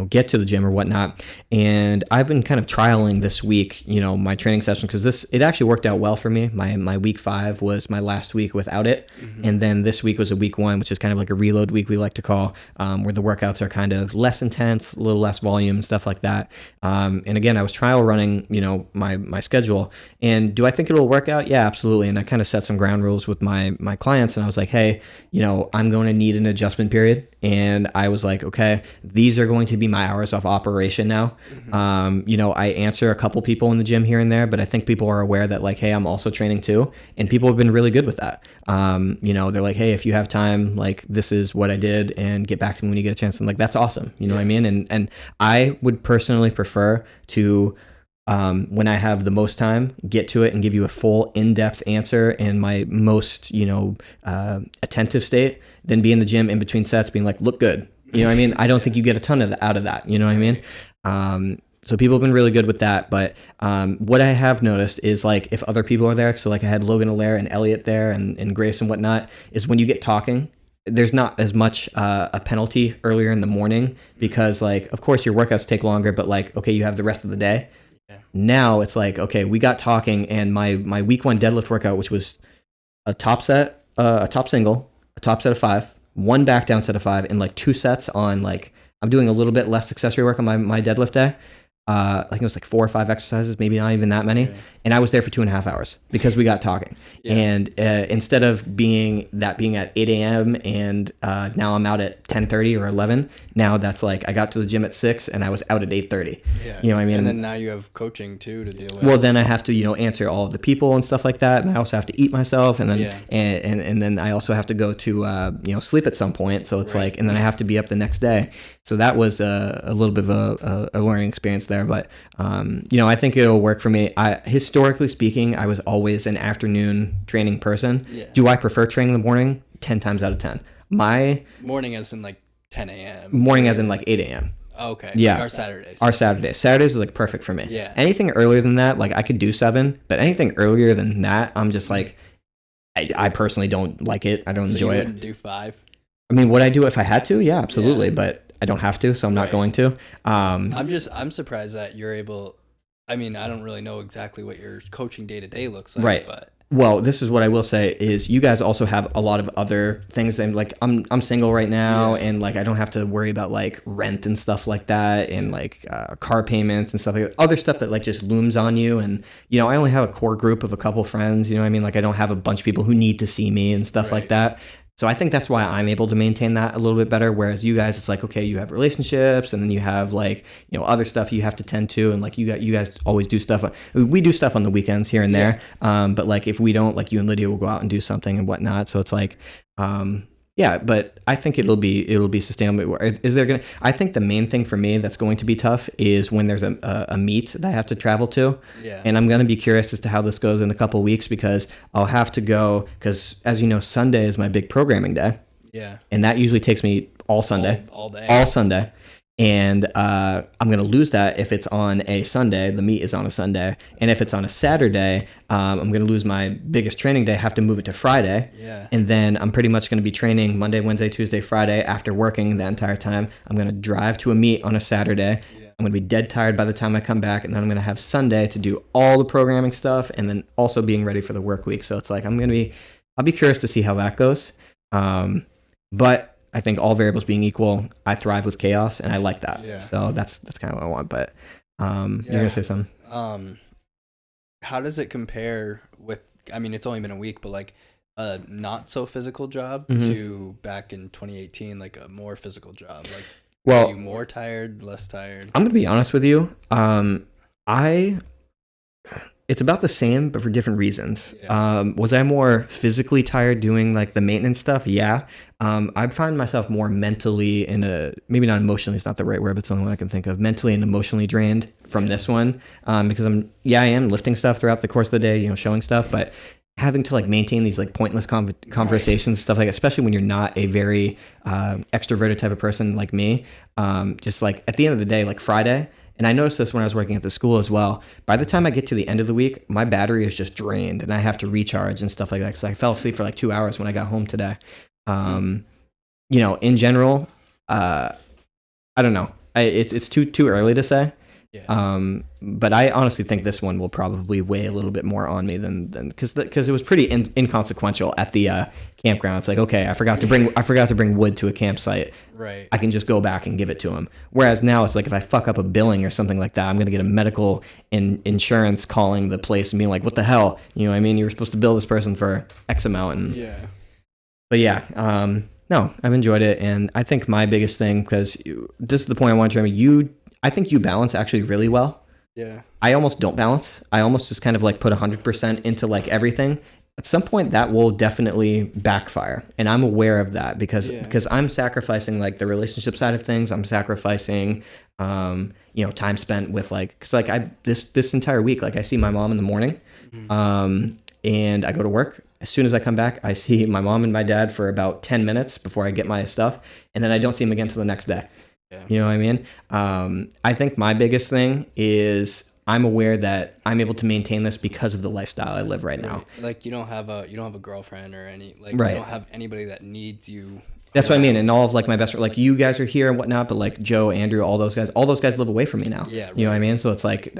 get to the gym or whatnot. And I've been kind of trialing this week, my training session, because it actually worked out well for me. My week 5 was my last week without it. Mm-hmm. And then this week was a week 1, which is kind of like a reload week, we like to call, where the workouts are kind of less intense, a little less volume and stuff like that. And again, I was trial running, my schedule. And do I think it'll work out? Yeah, absolutely. And I kind of set some ground rules with my clients, and I was like, hey, I'm going to need an adjustment period. And I was like, okay, these are going to be my hours of operation now. Mm-hmm. I answer a couple people in the gym here and there, but I think people are aware that, like, hey, I'm also training too. And people have been really good with that. They're like, hey, if you have time, like, this is what I did, and get back to me when you get a chance. And like, that's awesome. You know what I mean? And I would personally prefer to, when I have the most time, get to it and give you a full in-depth answer in my most, attentive state, than be in the gym in between sets being like, look good. You know what I mean? I don't think you get a ton of out of that. You know what I mean? So people have been really good with that. But what I have noticed is, like, if other people are there, so like I had Logan Allaire and Elliot there and Grace and whatnot, is when you get talking, there's not as much a penalty earlier in the morning, because, like, of course your workouts take longer, but, like, okay, you have the rest of the day. Now it's like, okay, we got talking, and my week 1 deadlift workout, which was a top set, a top single, a top set of 5, 1 back down set of 5, and like 2 sets on, like, I'm doing a little bit less accessory work on my deadlift day. I think it was like 4 or 5 exercises, maybe not even that many. Okay. And I was there for 2.5 hours because we got talking. Yeah. And instead of being at 8 a.m. and now I'm out at 10:30 or 11, now that's like I got to the gym at 6 and I was out at 8:30. Yeah. You know what I mean? And then now you have coaching too to deal with. Well, then I have to, answer all of the people and stuff like that. And I also have to eat myself. And then, and then I also have to go to, sleep at some point. So it's like, and then I have to be up the next day. So that was a little bit of a learning experience there. But, I think it'll work for me. Historically speaking, I was always an afternoon training person. Yeah. Do I prefer training in the morning? 10 times out of 10. My morning as in like 10 a.m. Morning as in like 8 a.m. Okay. Yeah. Like our Saturdays. Our Saturdays. Saturdays is like perfect for me. Yeah. Anything earlier than that, like I could do 7, but anything earlier than that, I'm just like, I personally don't like it. I don't enjoy it. You wouldn't do 5? I mean, would I do it if I had to? Yeah, absolutely. Yeah. But I don't have to, so I'm not going to. I'm surprised that you're able. I mean, I don't really know exactly what your coaching day to day looks like. Right. But well, this is what I will say is you guys also have a lot of other things that, like, I'm single right now, and like I don't have to worry about like rent and stuff like that, and like car payments and stuff like that. Other stuff that like just looms on you. And I only have a core group of a couple friends, you know what I mean? Like I don't have a bunch of people who need to see me and stuff like that. So I think that's why I'm able to maintain that a little bit better. Whereas you guys, it's like, okay, you have relationships, and then you have like, other stuff you have to tend to. And like you guys always do stuff. We do stuff on the weekends here and there. But like if we don't, like you and Lydia will go out and do something and whatnot. So it's like, but I think it'll be sustainable. I think the main thing for me that's going to be tough is when there's a meet that I have to travel to. Yeah. And I'm going to be curious as to how this goes in a couple of weeks, because I'll have to go, because as you know, Sunday is my big programming day. Yeah. And that usually takes me all Sunday. All day. All Sunday. And I'm going to lose that if it's on a Sunday. The meet is on a Sunday. And if it's on a Saturday, I'm going to lose my biggest training day, have to move it to Friday. Yeah. And then I'm pretty much going to be training Monday, Wednesday, Tuesday, Friday after working the entire time. I'm going to drive to a meet on a Saturday. Yeah. I'm going to be dead tired by the time I come back. And then I'm going to have Sunday to do all the programming stuff, and then also being ready for the work week. So it's like I'll be curious to see how that goes. But I think all variables being equal, I thrive with chaos, and I like that. Yeah. So that's kind of what I want. But you're gonna say something. How does it compare with? I mean, it's only been a week, but like a not so physical job to back in 2018, like a more physical job. Like, are you more tired, less tired? I'm gonna be honest with you. it's about the same, but for different reasons. Was I more physically tired doing like the maintenance stuff? Yeah. I find myself more mentally maybe not emotionally, it's not the right word, but it's the only one I can think of, mentally and emotionally drained from this one. Because I am lifting stuff throughout the course of the day, showing stuff, but having to like maintain these like pointless conversations, stuff like that, especially when you're not a very extroverted type of person like me. Just like at the end of the day, like Friday, and I noticed this when I was working at the school as well, by the time I get to the end of the week, my battery is just drained and I have to recharge and stuff like that. So I fell asleep for like 2 hours when I got home today. In general, I don't know. It's too early to say. Yeah. But I honestly think this one will probably weigh a little bit more on me than because it was pretty inconsequential at the campground. It's like, okay, I forgot to bring wood to a campsite. Right. I can just go back and give it to him. Whereas now it's like if I fuck up a billing or something like that, I'm gonna get a medical insurance calling the place and being like, what the hell? You know what I mean? You were supposed to bill this person for X amount. And yeah. But yeah. No, I've enjoyed it, and I think my biggest thing, because this is the point I want to make, I think you balance actually really well. Yeah. I almost don't balance. I almost just kind of like put 100% into like everything. At some point that will definitely backfire. And I'm aware of that because I'm sacrificing like the relationship side of things. I'm sacrificing, time spent with like, cause like this entire week, like I see my mom in the morning, and I go to work. As soon as I come back, I see my mom and my dad for about 10 minutes before I get my stuff. And then I don't see them again till the next day. Yeah. You know what I mean? I think my biggest thing is I'm aware that I'm able to maintain this because of the lifestyle I live right now. Like you don't have a girlfriend or any you don't have anybody that needs you. That's what I mean. And all of like my best, like you guys are here and whatnot, but like Joe, Andrew, all those guys live away from me now. Yeah. Right. You know what I mean? So it's like,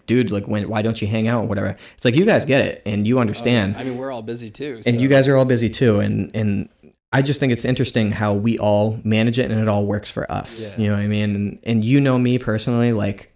dude, like why don't you hang out or whatever? It's like, you guys get it and you understand. I mean, we're all busy too. And you guys are all busy too. And I just think it's interesting how we all manage it and it all works for us. Yeah. You know what I mean? And you know me personally, like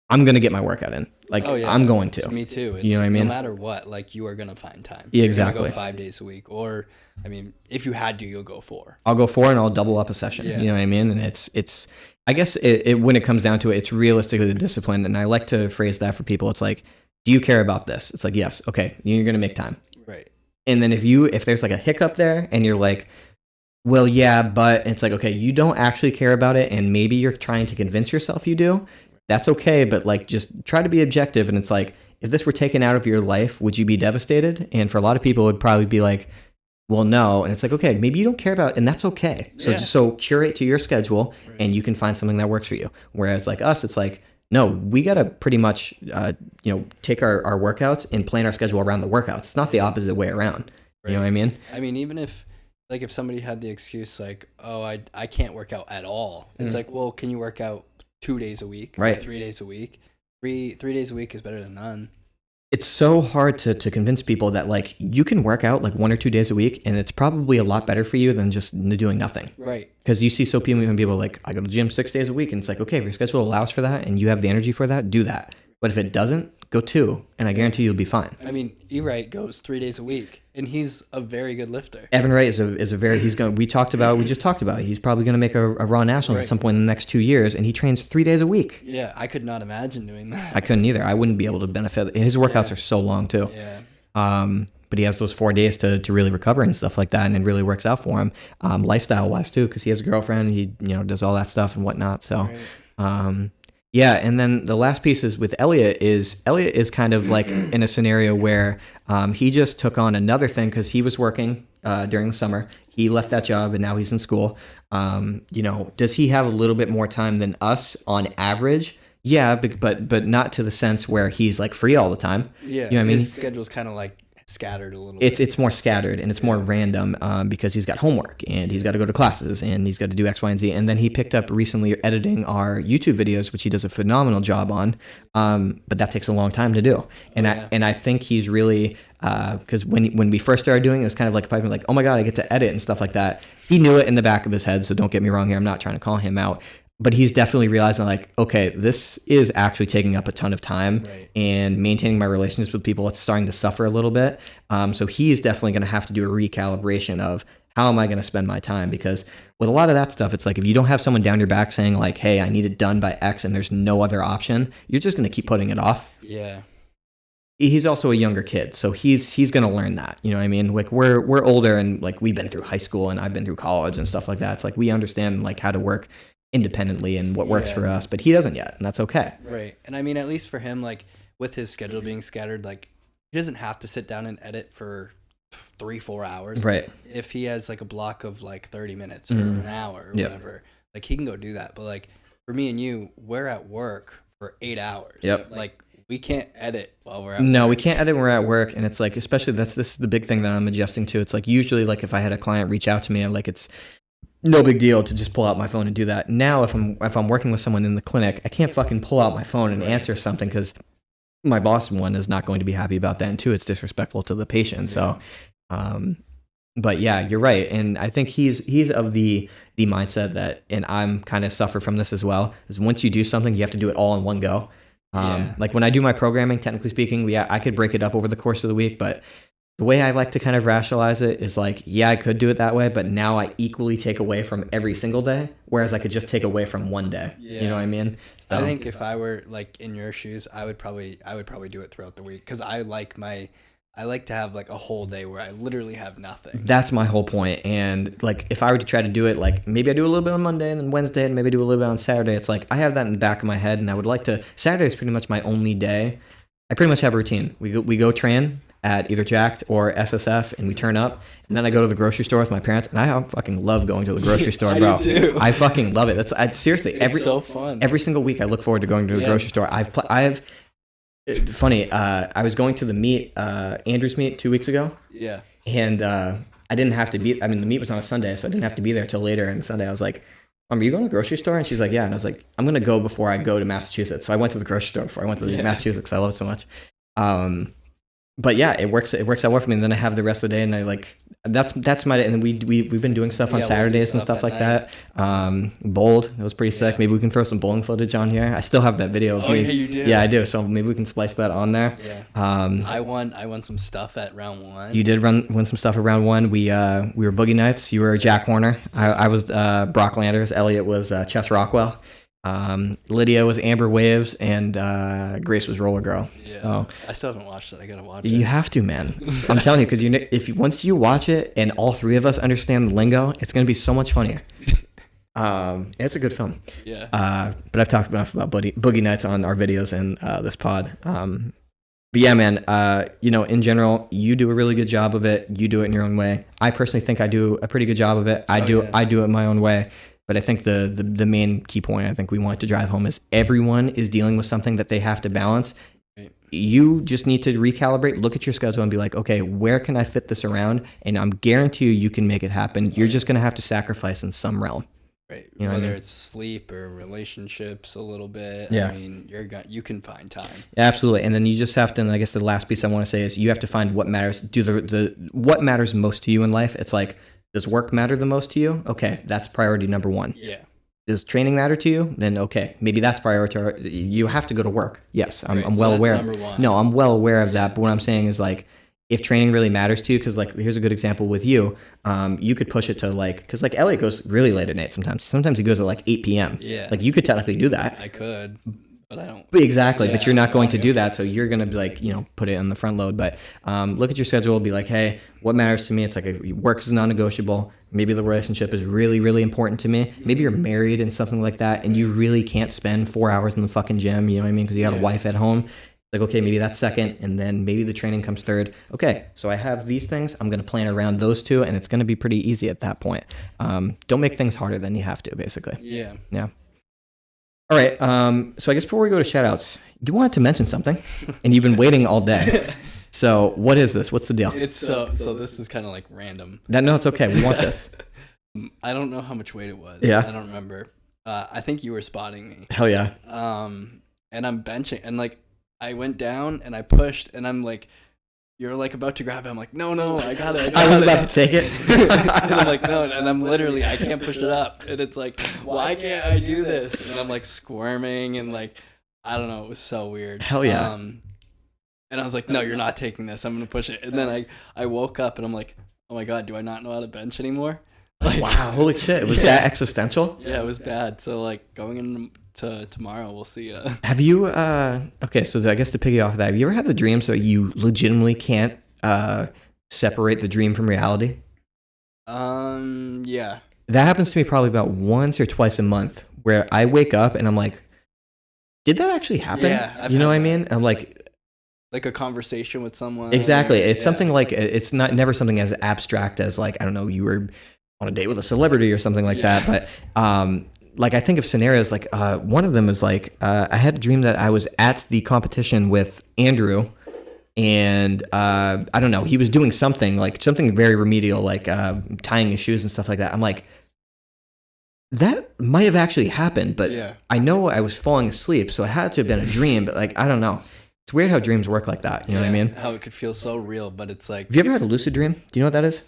I'm going to get my workout in. Like I'm going to. Me too. You know what I mean? No matter what, like you are going to find time. Yeah, exactly. You're going to go 5 days a week, or I mean, if you had to, you'll go 4. I'll go 4 and I'll double up a session. Yeah. You know what I mean? And it's I guess it when it comes down to it, it's realistically the discipline. And I like to phrase that for people. It's like, do you care about this? It's like, yes. Okay. You're going to make time. Right. And then if there's like a hiccup there and you're like, well, yeah, but it's like, okay, you don't actually care about it. And maybe you're trying to convince yourself you do. That's okay. But like, just try to be objective. And it's like, if this were taken out of your life, would you be devastated? And for a lot of people, it would probably be like, well, no. And it's like, okay, maybe you don't care about it, and that's okay. So so curate to your schedule, and you can find something that works for you. Whereas like us, it's like, no, we got to pretty much, take our workouts and plan our schedule around the workouts. It's not the opposite way around. Right. You know what I mean? I mean, even if somebody had the excuse like, oh, I can't work out at all. It's like, well, can you work out 2 days a week? Right. Or 3 days a week? Three days a week is better than none. It's so hard to convince people that like you can work out like 1 or 2 days a week, and it's probably a lot better for you than just doing nothing. Right. Because you see when people like, I go to the gym 6 days a week, and it's like, okay, if your schedule allows for that and you have the energy for that, do that. But if it doesn't, go 2, and I guarantee you'll be fine. I mean, Wright goes 3 days a week, and he's a very good lifter. Evan Wright is a very, we just talked about it. He's probably going to make a Raw Nationals at some point in the next 2 years, and he trains 3 days a week. Yeah, I could not imagine doing that. I couldn't either. I wouldn't be able to benefit. His workouts are so long too. Yeah. But he has those 4 days to really recover and stuff like that, and it really works out for him, lifestyle wise too, because he has a girlfriend. He does all that stuff and whatnot. So. Right. Yeah, and then the last piece is with Elliot is kind of like in a scenario where he just took on another thing because he was working during the summer. He left that job and now he's in school. Does he have a little bit more time than us on average? Yeah, but not to the sense where he's like free all the time. Yeah, you know what I mean? His schedule's kind of like scattered a little bit. It's more scattered and it's more random because he's got homework and he's got to go to classes and he's got to do X, Y, and Z. And then he picked up recently editing our YouTube videos, which he does a phenomenal job on. But that takes a long time to do. And I think he's really because when we first started doing it, it was kind of like piping like, oh my God, I get to edit and stuff like that. He knew it in the back of his head, so don't get me wrong here. I'm not trying to call him out. But he's definitely realizing like, okay, this is actually taking up a ton of time and maintaining my relationships with people. It's starting to suffer a little bit. So he's definitely going to have to do a recalibration of how am I going to spend my time? Because with a lot of that stuff, it's like if you don't have someone down your back saying like, hey, I need it done by X and there's no other option, you're just going to keep putting it off. Yeah. he's also a younger kid, so he's gonna learn that. You know what I mean? Like we're older, and like we've been through high school, and I've been through college and stuff like that. It's like we understand like how to work independently and what works for us, but he doesn't yet, and that's okay. Right. And I mean, at least for him, like with his schedule being scattered, like he doesn't have to sit down and edit for 3-4 hours. Right. If he has like a block of like 30 minutes or an hour or whatever, like he can go do that. But like for me and you, we're at work for 8 hours. Yep. Like we can't edit while we're at No, work. we can't edit when we're at work, and it's like, especially this is the big thing that I'm adjusting to. It's like usually like if I had a client reach out to me, and like it's no big deal to just pull out my phone and do that. Now if I'm working with someone in the clinic, I can't fucking pull out my phone and answer something, because my boss, one, is not going to be happy about that, and two, it's disrespectful to the patient. So but yeah, you're right, and I think he's of the mindset that, and I'm kind of suffer from this as well, is once you do something, you have to do it all in one go. Like when I do my programming, technically speaking, I could break it up over the course of the week, but the way I like to kind of rationalize it is like, yeah, I could do it that way, but now I equally take away from every single day, whereas I could just take away from one day. Yeah. You know what I mean? So, I think if I were like in your shoes, I would probably do it throughout the week, because I like to have like a whole day where I literally have nothing. That's my whole point. And like if I were to try to do it, like maybe I do a little bit on Monday and then Wednesday, and maybe do a little bit on Saturday. It's like I have that in the back of my head, and I would like to. Saturday is pretty much my only day. I pretty much have a routine. We go train at either Jacked or SSF, and we turn up, and then I go to the grocery store with my parents, and I fucking love going to the grocery store, bro. I do too. I fucking love it. Seriously, it's so fun. Every single week I look forward to going to the grocery store. I've funny, I was going to the meet, Andrew's meet 2 weeks ago. Yeah. And I didn't have to be, the meet was on a Sunday, so I didn't have to be there till later. And Sunday I was like, Mom, are you going to the grocery store? And she's like, yeah. And I was like, I'm going to go before I go to Massachusetts. So I went to the grocery store before I went to Massachusetts, because I love it so much. But yeah, it works out well for me. And then I have the rest of the day, and I like, that's my day. And then we've been doing stuff on Saturdays and stuff like that. Bowled, it was pretty sick. Maybe we can throw some bowling footage on here. I still have that video of me. Yeah, you do. Yeah, I do. So maybe we can splice that on there. Yeah. I won some stuff at round 1. You did win some stuff at round 1. We were Boogie Nights. You were Jack Horner. I was Brock Landers. Elliot was Chess Rockwell. Lydia was Amber Waves, and Grace was Roller Girl. Yeah. So I still haven't watched it. I gotta watch it. You have to, man. I'm telling you, because once you watch it and all three of us understand the lingo, it's gonna be so much funnier. It's a good film. Yeah. But I've talked enough about Boogie Nights on our videos and this pod. But yeah, man. In general, you do a really good job of it. You do it in your own way. I personally think I do a pretty good job of it. I do it my own way. But I think the main key point I think we want to drive home is everyone is dealing with something that they have to balance. Right. You just need to recalibrate, look at your schedule, and be like, okay, where can I fit this around? And I'm guarantee you can make it happen. You're just going to have to sacrifice in some realm. Right. You know Whether it's sleep or relationships a little bit. Yeah. I mean, you can find time. Absolutely. And then you just have to, and I guess the last piece I want to say is you have to find what matters. What matters most to you in life. It's like, does work matter the most to you? Okay, that's priority number 1. Yeah. Does training matter to you? Then okay, maybe that's priority. You have to go to work. Yes, I'm well that's aware. Number 1. No, I'm well aware of that. But what I'm saying is like, if training really matters to you, because like here's a good example with you. You could push it to like, because like Elliot goes really late at night sometimes. Sometimes he goes at like 8 p.m. Yeah. Like you could technically do that. I could. But I don't. Exactly, but you're not going to do that, so you're going to be like, put it on the front load. But look at your schedule, be like, hey, what matters to me? It's like work is non-negotiable. Maybe the relationship is really, really important to me. Maybe you're married and something like that, and you really can't spend 4 hours in the fucking gym, you know what I mean? Because you got a wife at home. Like, okay, maybe that's second, and then maybe the training comes third. Okay, so I have these things. I'm going to plan around those two, and it's going to be pretty easy at that point. Don't make things harder than you have to, basically. Yeah. Yeah. All right, so I guess before we go to shoutouts, you wanted to mention something, and you've been waiting all day. So what is this? What's the deal? It's so this is kind of like random. No, it's okay. We want this. I don't know how much weight it was. Yeah. I don't remember. I think you were spotting me. Hell yeah. And I'm benching, and like I went down and I pushed, and I'm like, you're like about to grab it. I'm like, no, I got it. I was about to take it. And I'm like, no, and I'm literally, I can't push it up. And it's like, why can't I do this? And I'm like squirming and like, I don't know. It was so weird. Hell yeah. And I was like, no, you're not taking this. I'm going to push it. And then I woke up and I'm like, oh my God, do I not know how to bench anymore? Like, wow, holy shit. Was that existential? Yeah, it was bad. So like going to tomorrow. We'll see. Have you, okay, so I guess to piggy off of that, have you ever had the dream so you legitimately can't separate the dream from reality? Yeah. That happens to me probably about once or twice a month where I wake up and I'm like, did that actually happen? Yeah. You know what I mean? I'm like a conversation with someone. Exactly. It's something like, it's never something as abstract as like, I don't know, you were on a date with a celebrity or something like that. But like I think of scenarios like one of them is like I had a dream that I was at the competition with Andrew, and I don't know, he was doing something very remedial, like tying his shoes and stuff like that. I'm like, that might have actually happened, but I know I was falling asleep, so it had to have been a dream. But like, I don't know. It's weird how dreams work like that. You know what I mean? How it could feel so real, but it's like. Have you ever had a lucid dream? Do you know what that is?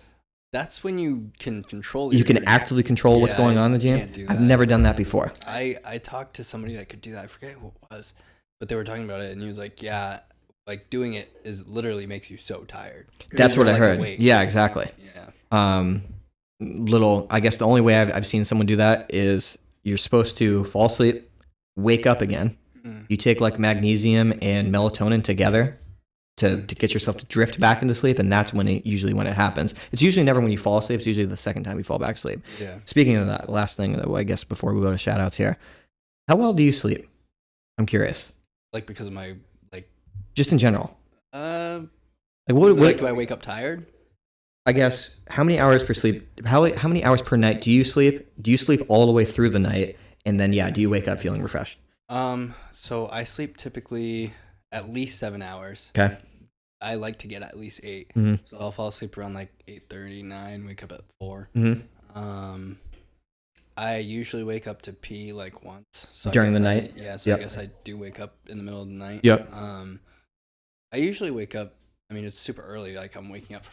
That's when you can control. You can actively control what's going on in the dream. I've never done that before. I talked to somebody that could do that. I forget who it was, but they were talking about it, and he was like, "Yeah, like doing it is literally makes you so tired." That's what I heard. Awake. Yeah, exactly. Yeah. I guess the only way I've seen someone do that is you're supposed to fall asleep, wake up again. You take like magnesium and melatonin together to get yourself to drift back into sleep, and that's when usually when it happens. It's usually never when you fall asleep. It's usually the second time you fall back asleep. Yeah. Speaking of that, last thing, I guess before we go to shout outs here, how well do you sleep? I'm curious. Like because of my just in general. Like what do I wake up tired? I guess how many hours per sleep? How many hours per night do you sleep? Do you sleep all the way through the night, and then do you wake up feeling refreshed? So I sleep typically at least 7 hours. Okay. I like to get at least 8. Mm-hmm. So I'll fall asleep around like 8:30, 9, wake up at 4. Mm-hmm. I usually wake up to pee like once. So during the night? So I guess I do wake up in the middle of the night. Yep. I usually wake up, I mean, it's super early, like I'm waking up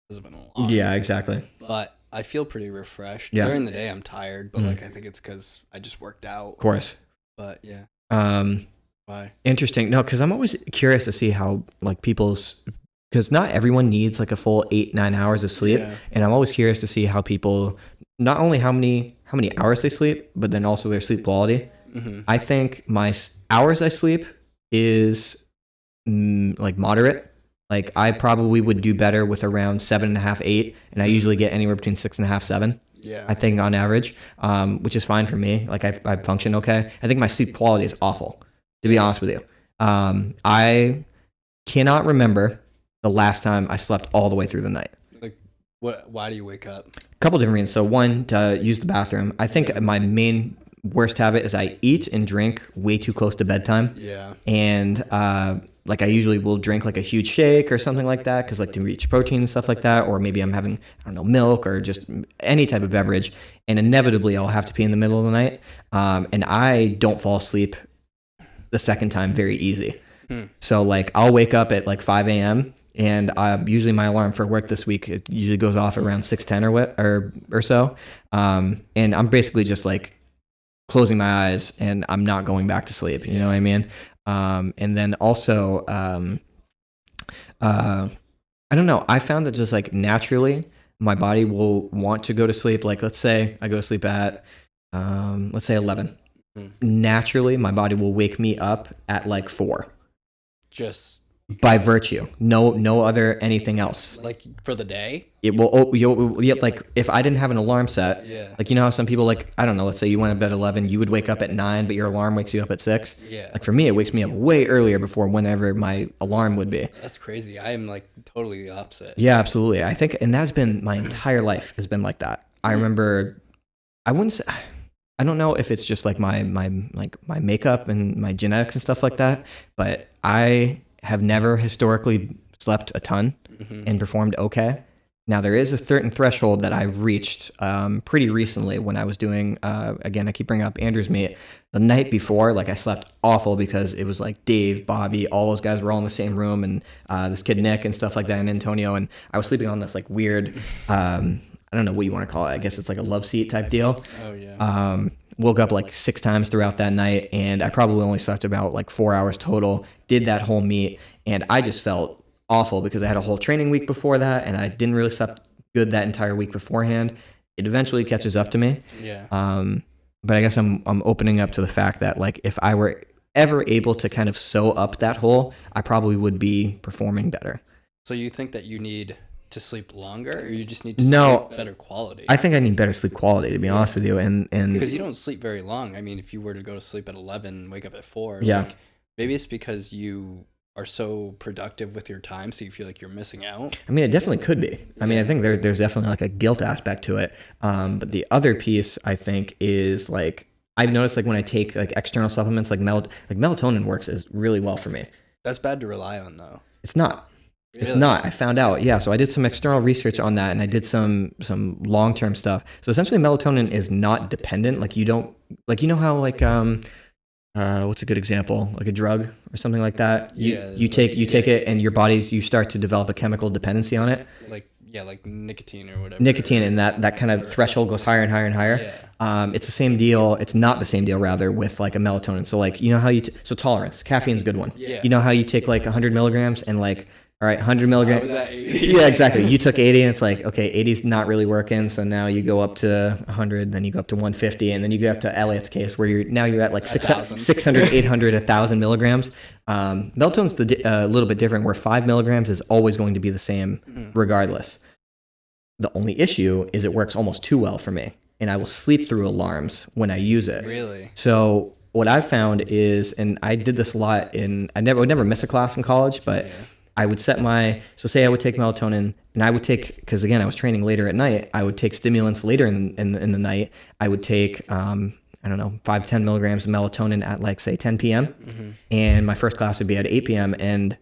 because of an alarm. Yeah, exactly. But I feel pretty refreshed. Yeah. During the day, I'm tired, but like I think it's because I just worked out. Of course. But yeah. Why? Interesting. No, because I'm always curious to see how like because not everyone needs like a full 8-9 hours of sleep, and I'm always curious to see how people, not only how many hours they sleep, but then also their sleep quality. Mm-hmm. I think my hours I sleep is like moderate. Like I probably would do better with around 7.5, 8, and I usually get anywhere between 6.5, 7. Yeah, I think on average, which is fine for me. Like I function okay. I think my sleep quality is awful, to be honest with you. I cannot remember the last time I slept all the way through the night. Like, what? Why do you wake up? A couple different reasons. So one, to use the bathroom. I think my main worst habit is I eat and drink way too close to bedtime. Yeah. And like I usually will drink like a huge shake or something like that, because like to reach protein and stuff like that, or maybe I'm having, I don't know, milk or just any type of beverage, and inevitably I'll have to pee in the middle of the night. And I don't fall asleep the second time very easy. So like I'll wake up at like 5 a.m. and usually my alarm for work this week, it usually goes off around 6:10 or so. And I'm basically just like closing my eyes and I'm not going back to sleep. You know what I mean? And then also, I don't know. I found that just like naturally my body will want to go to sleep. Like let's say I go to sleep at, let's say 11. Naturally, my body will wake me up at like 4. Just by virtue, no other anything else. Like for the day, it will. Like if I didn't have an alarm set, like you know how some people like, I don't know. Let's say you went to bed at 11, you would wake up at 9, but your alarm wakes you up at 6. Yeah. Like for me, it wakes me up way earlier before whenever my alarm would be. That's crazy. I am like totally the opposite. Yeah, absolutely. I think, and that's been my entire life has been like that. I remember, I wouldn't say. I don't know if it's just like my makeup and my genetics and stuff like that, but I have never historically slept a ton and performed okay. Now there is a certain threshold that I've reached pretty recently when I was doing, again, I keep bringing up Andrew's meet. The night before, like I slept awful because it was like Dave, Bobby, all those guys were all in the same room, and this kid Nick and stuff like that, and Antonio, and I was sleeping on this like weird, I don't know what you want to call it. I guess it's like a love seat type deal. Oh, yeah. Woke up like 6 times throughout that night, and I probably only slept about like 4 hours total, did that whole meet, and I just felt awful because I had a whole training week before that, and I didn't really sleep good that entire week beforehand. It eventually catches up to me. Yeah. but I guess I'm opening up to the fact that like if I were ever able to kind of sew up that hole, I probably would be performing better. So you think that you need to sleep longer, or you just need to sleep better quality? I think I need better sleep quality, to be honest with you, and because you don't sleep very long. I mean, if you were to go to sleep at 11, wake up at 4, like, maybe it's because you are so productive with your time, so you feel like you're missing out. I mean, it definitely could be. I mean, I think there's definitely like a guilt aspect to it. But the other piece I think is like I've noticed like when I take like external supplements like melatonin works is really well for me. That's bad to rely on though. It's not. Really? It's not. I found out. Yeah. So I did some external research on that, and I did some long-term stuff. So essentially, melatonin is not dependent. Like you don't like you know how like what's a good example? Like a drug or something like that. You take it, and you start to develop a chemical dependency on it. Like nicotine or whatever. Nicotine, and that kind of threshold goes higher and higher and higher. Yeah. It's the same deal. It's not the same deal, rather, with like a melatonin. So like you know how so tolerance, caffeine's a good one. Yeah. You know how you take like 100 milligrams and like. All right, 100 milligrams. Was that 80? Yeah, exactly. You took 80 and it's like, okay, 80's not really working. So now you go up to 100, then you go up to 150, and then you go up to Elliot's case where you're at like 600, 800, 1,000 milligrams. Melatonin's a little bit different where 5 milligrams is always going to be the same regardless. The only issue is it works almost too well for me, and I will sleep through alarms when I use it. Really? So what I've found is, and I did this a lot I would never miss a class in college, but I would set say I would take melatonin, and I would take, because again, I was training later at night, I would take stimulants later in the night. I would take, 5-10 milligrams of melatonin at like, say, 10 p.m. Mm-hmm. And my first class would be at 8 p.m. And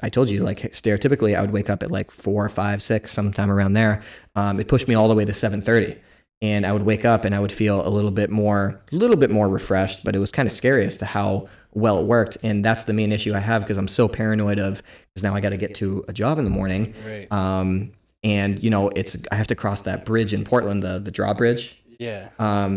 I told you, like, stereotypically, I would wake up at like 4, 5, 6, sometime around there. It pushed me all the way to 7:30. And I would wake up and I would feel a little bit more refreshed, but it was kind of scary as to how well it worked. And that's the main issue I have, because I'm so paranoid because now I got to get to a job in the morning. Right. And I have to cross that bridge in Portland, the drawbridge. Yeah.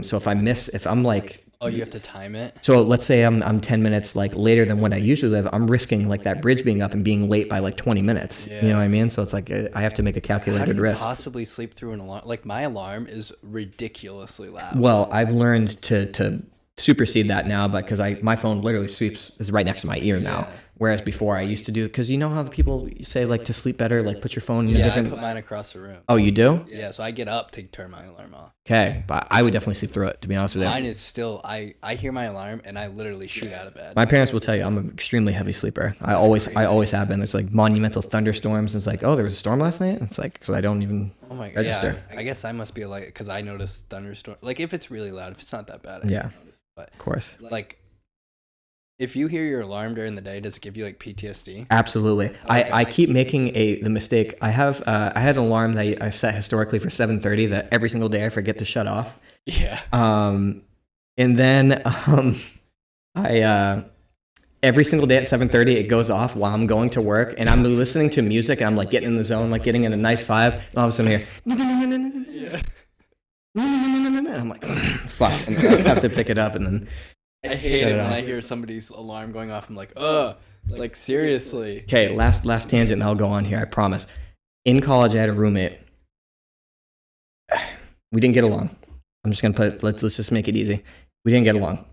So if I'm like, oh, you have to time it. So let's say I'm 10 minutes like later than when I usually live. I'm risking like that bridge being up and being late by like 20 minutes. Yeah. You know what I mean? So it's like I have to make a calculated risk. How do you possibly sleep through an alarm? Like my alarm is ridiculously loud. Well, I've learned to supersede that now, but because my phone literally is right next to my ear now. Whereas before I used to do, because you know how the people say like to sleep better, like put your phone in a different. I put mine across the room. Oh, you do? Yeah, so I get up to turn my alarm off. Okay, but I would definitely sleep through it, to be honest with you. Mine is still, I hear my alarm and I literally shoot out of bed. My parents will tell you I'm an extremely heavy sleeper. I always have been. There's like monumental thunderstorms. It's like, oh, there was a storm last night. It's like, because I don't even register. Yeah, I guess I must be like, because I notice thunderstorm. Like if it's really loud, if it's not that bad. But of course. Like, if you hear your alarm during the day, does it give you like PTSD? Absolutely. Okay. I keep making the mistake. I had an alarm that I set historically for 7:30 that every single day I forget to shut off. Yeah. And then I every single day at 7:30 it goes off while I'm going to work, and I'm listening to music and I'm like getting in the zone, like getting in a nice vibe. And all of a sudden I hear and I'm like, fuck, and I have to pick it up, and then I hate it when I hear somebody's alarm going off. I'm like, ugh, like seriously. Okay, last tangent, and I'll go on here, I promise. In college, I had a roommate. We didn't get along. I'm just gonna let's just make it easy. We didn't get along.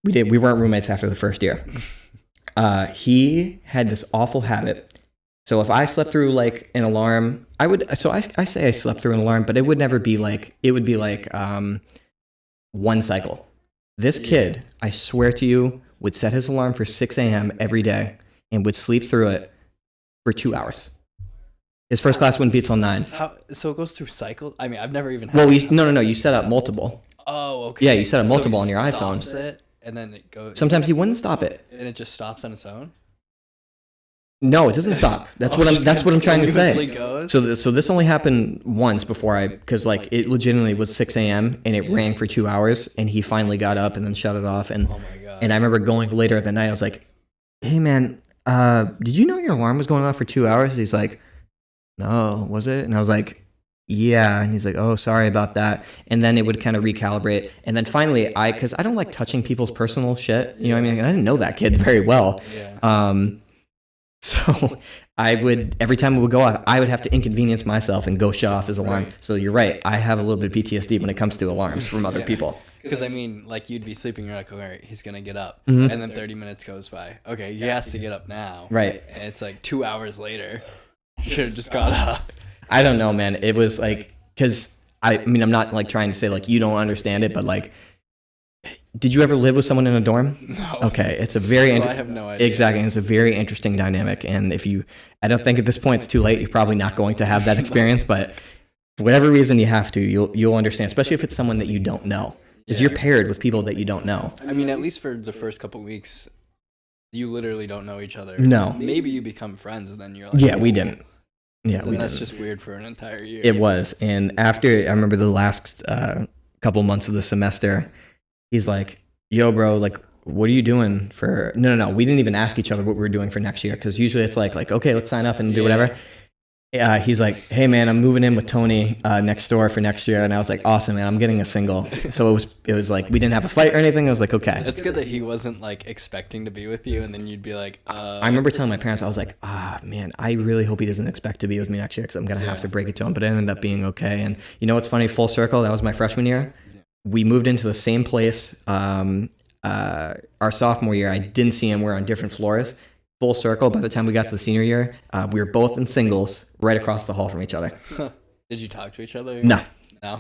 We weren't roommates after the first year. He had this awful habit. So if I slept through like an alarm, I say I slept through an alarm, but it would never be like, it would be like one cycle. This kid, I swear to you, would set his alarm for 6 a.m. every day and would sleep through it for 2 hours. His first class wouldn't be till 9. So it goes through cycles? I mean, I've never even had No. You set up multiple. Oh, okay. Yeah, you set up multiple on your iPhone. It, and then it goes. Sometimes he wouldn't stop it. And it just stops on its own? No, it doesn't stop. That's what I'm trying to say. Goes? So this only happened once before because like it legitimately was 6 a.m. and it rang for 2 hours, and he finally got up and then shut it off. And oh my God. And I remember going later at the night. I was like, "Hey man, did you know your alarm was going off for 2 hours?" He's like, "No, was it?" And I was like, "Yeah." And he's like, "Oh, sorry about that." And then it would kind of recalibrate. And then finally, because I don't like touching people's personal shit. You know what I mean? And I didn't know that kid very well. Yeah. So I would, every time it would go off, I would have to inconvenience myself and go shut off his alarm. Right. So you're right. I have a little bit of PTSD when it comes to alarms from other people. Because, I mean, like, you'd be sleeping, you're like, all right, he's going to get up. Mhm. And then 30 minutes goes by. Okay, he has to get up now. Right. And it's like 2 hours later. Should have just got up. I don't know, man. It was like, because I mean, I'm not like trying to say like you don't understand it, but like, did you ever live with someone in a dorm? No. Okay, it's a very So I have no idea. Exactly, it's a very interesting dynamic, and I don't think at this point it's too late. You're probably not going to have that experience, but for whatever reason you have to, you'll understand, especially if it's someone that you don't know, because you're paired with people that you don't know. I mean, at least for the first couple weeks, you literally don't know each other. No. Maybe you become friends, and then you're like, Yeah, we didn't. Yeah, then we that's didn't. just weird for an entire year. It was, and after I remember the last couple months of the semester, he's like, "Yo, bro, like, what are you doing for?" No. We didn't even ask each other what we were doing for next year, because usually it's like, okay, let's sign up and do whatever. He's like, "Hey, man, I'm moving in with Tony next door for next year," and I was like, "Awesome, man, I'm getting a single." So it was like we didn't have a fight or anything. I was like, "Okay." It's good that he wasn't like expecting to be with you, and then you'd be like, I remember telling my parents, I was like, man, I really hope he doesn't expect to be with me next year, because I'm gonna have to break it to him. But it ended up being okay. And you know what's funny? Full circle. That was my freshman year. We moved into the same place. Our sophomore year, I didn't see him. We're on different floors. Full circle. By the time we got to the senior year, we were both in singles, right across the hall from each other. Did you talk to each other? No.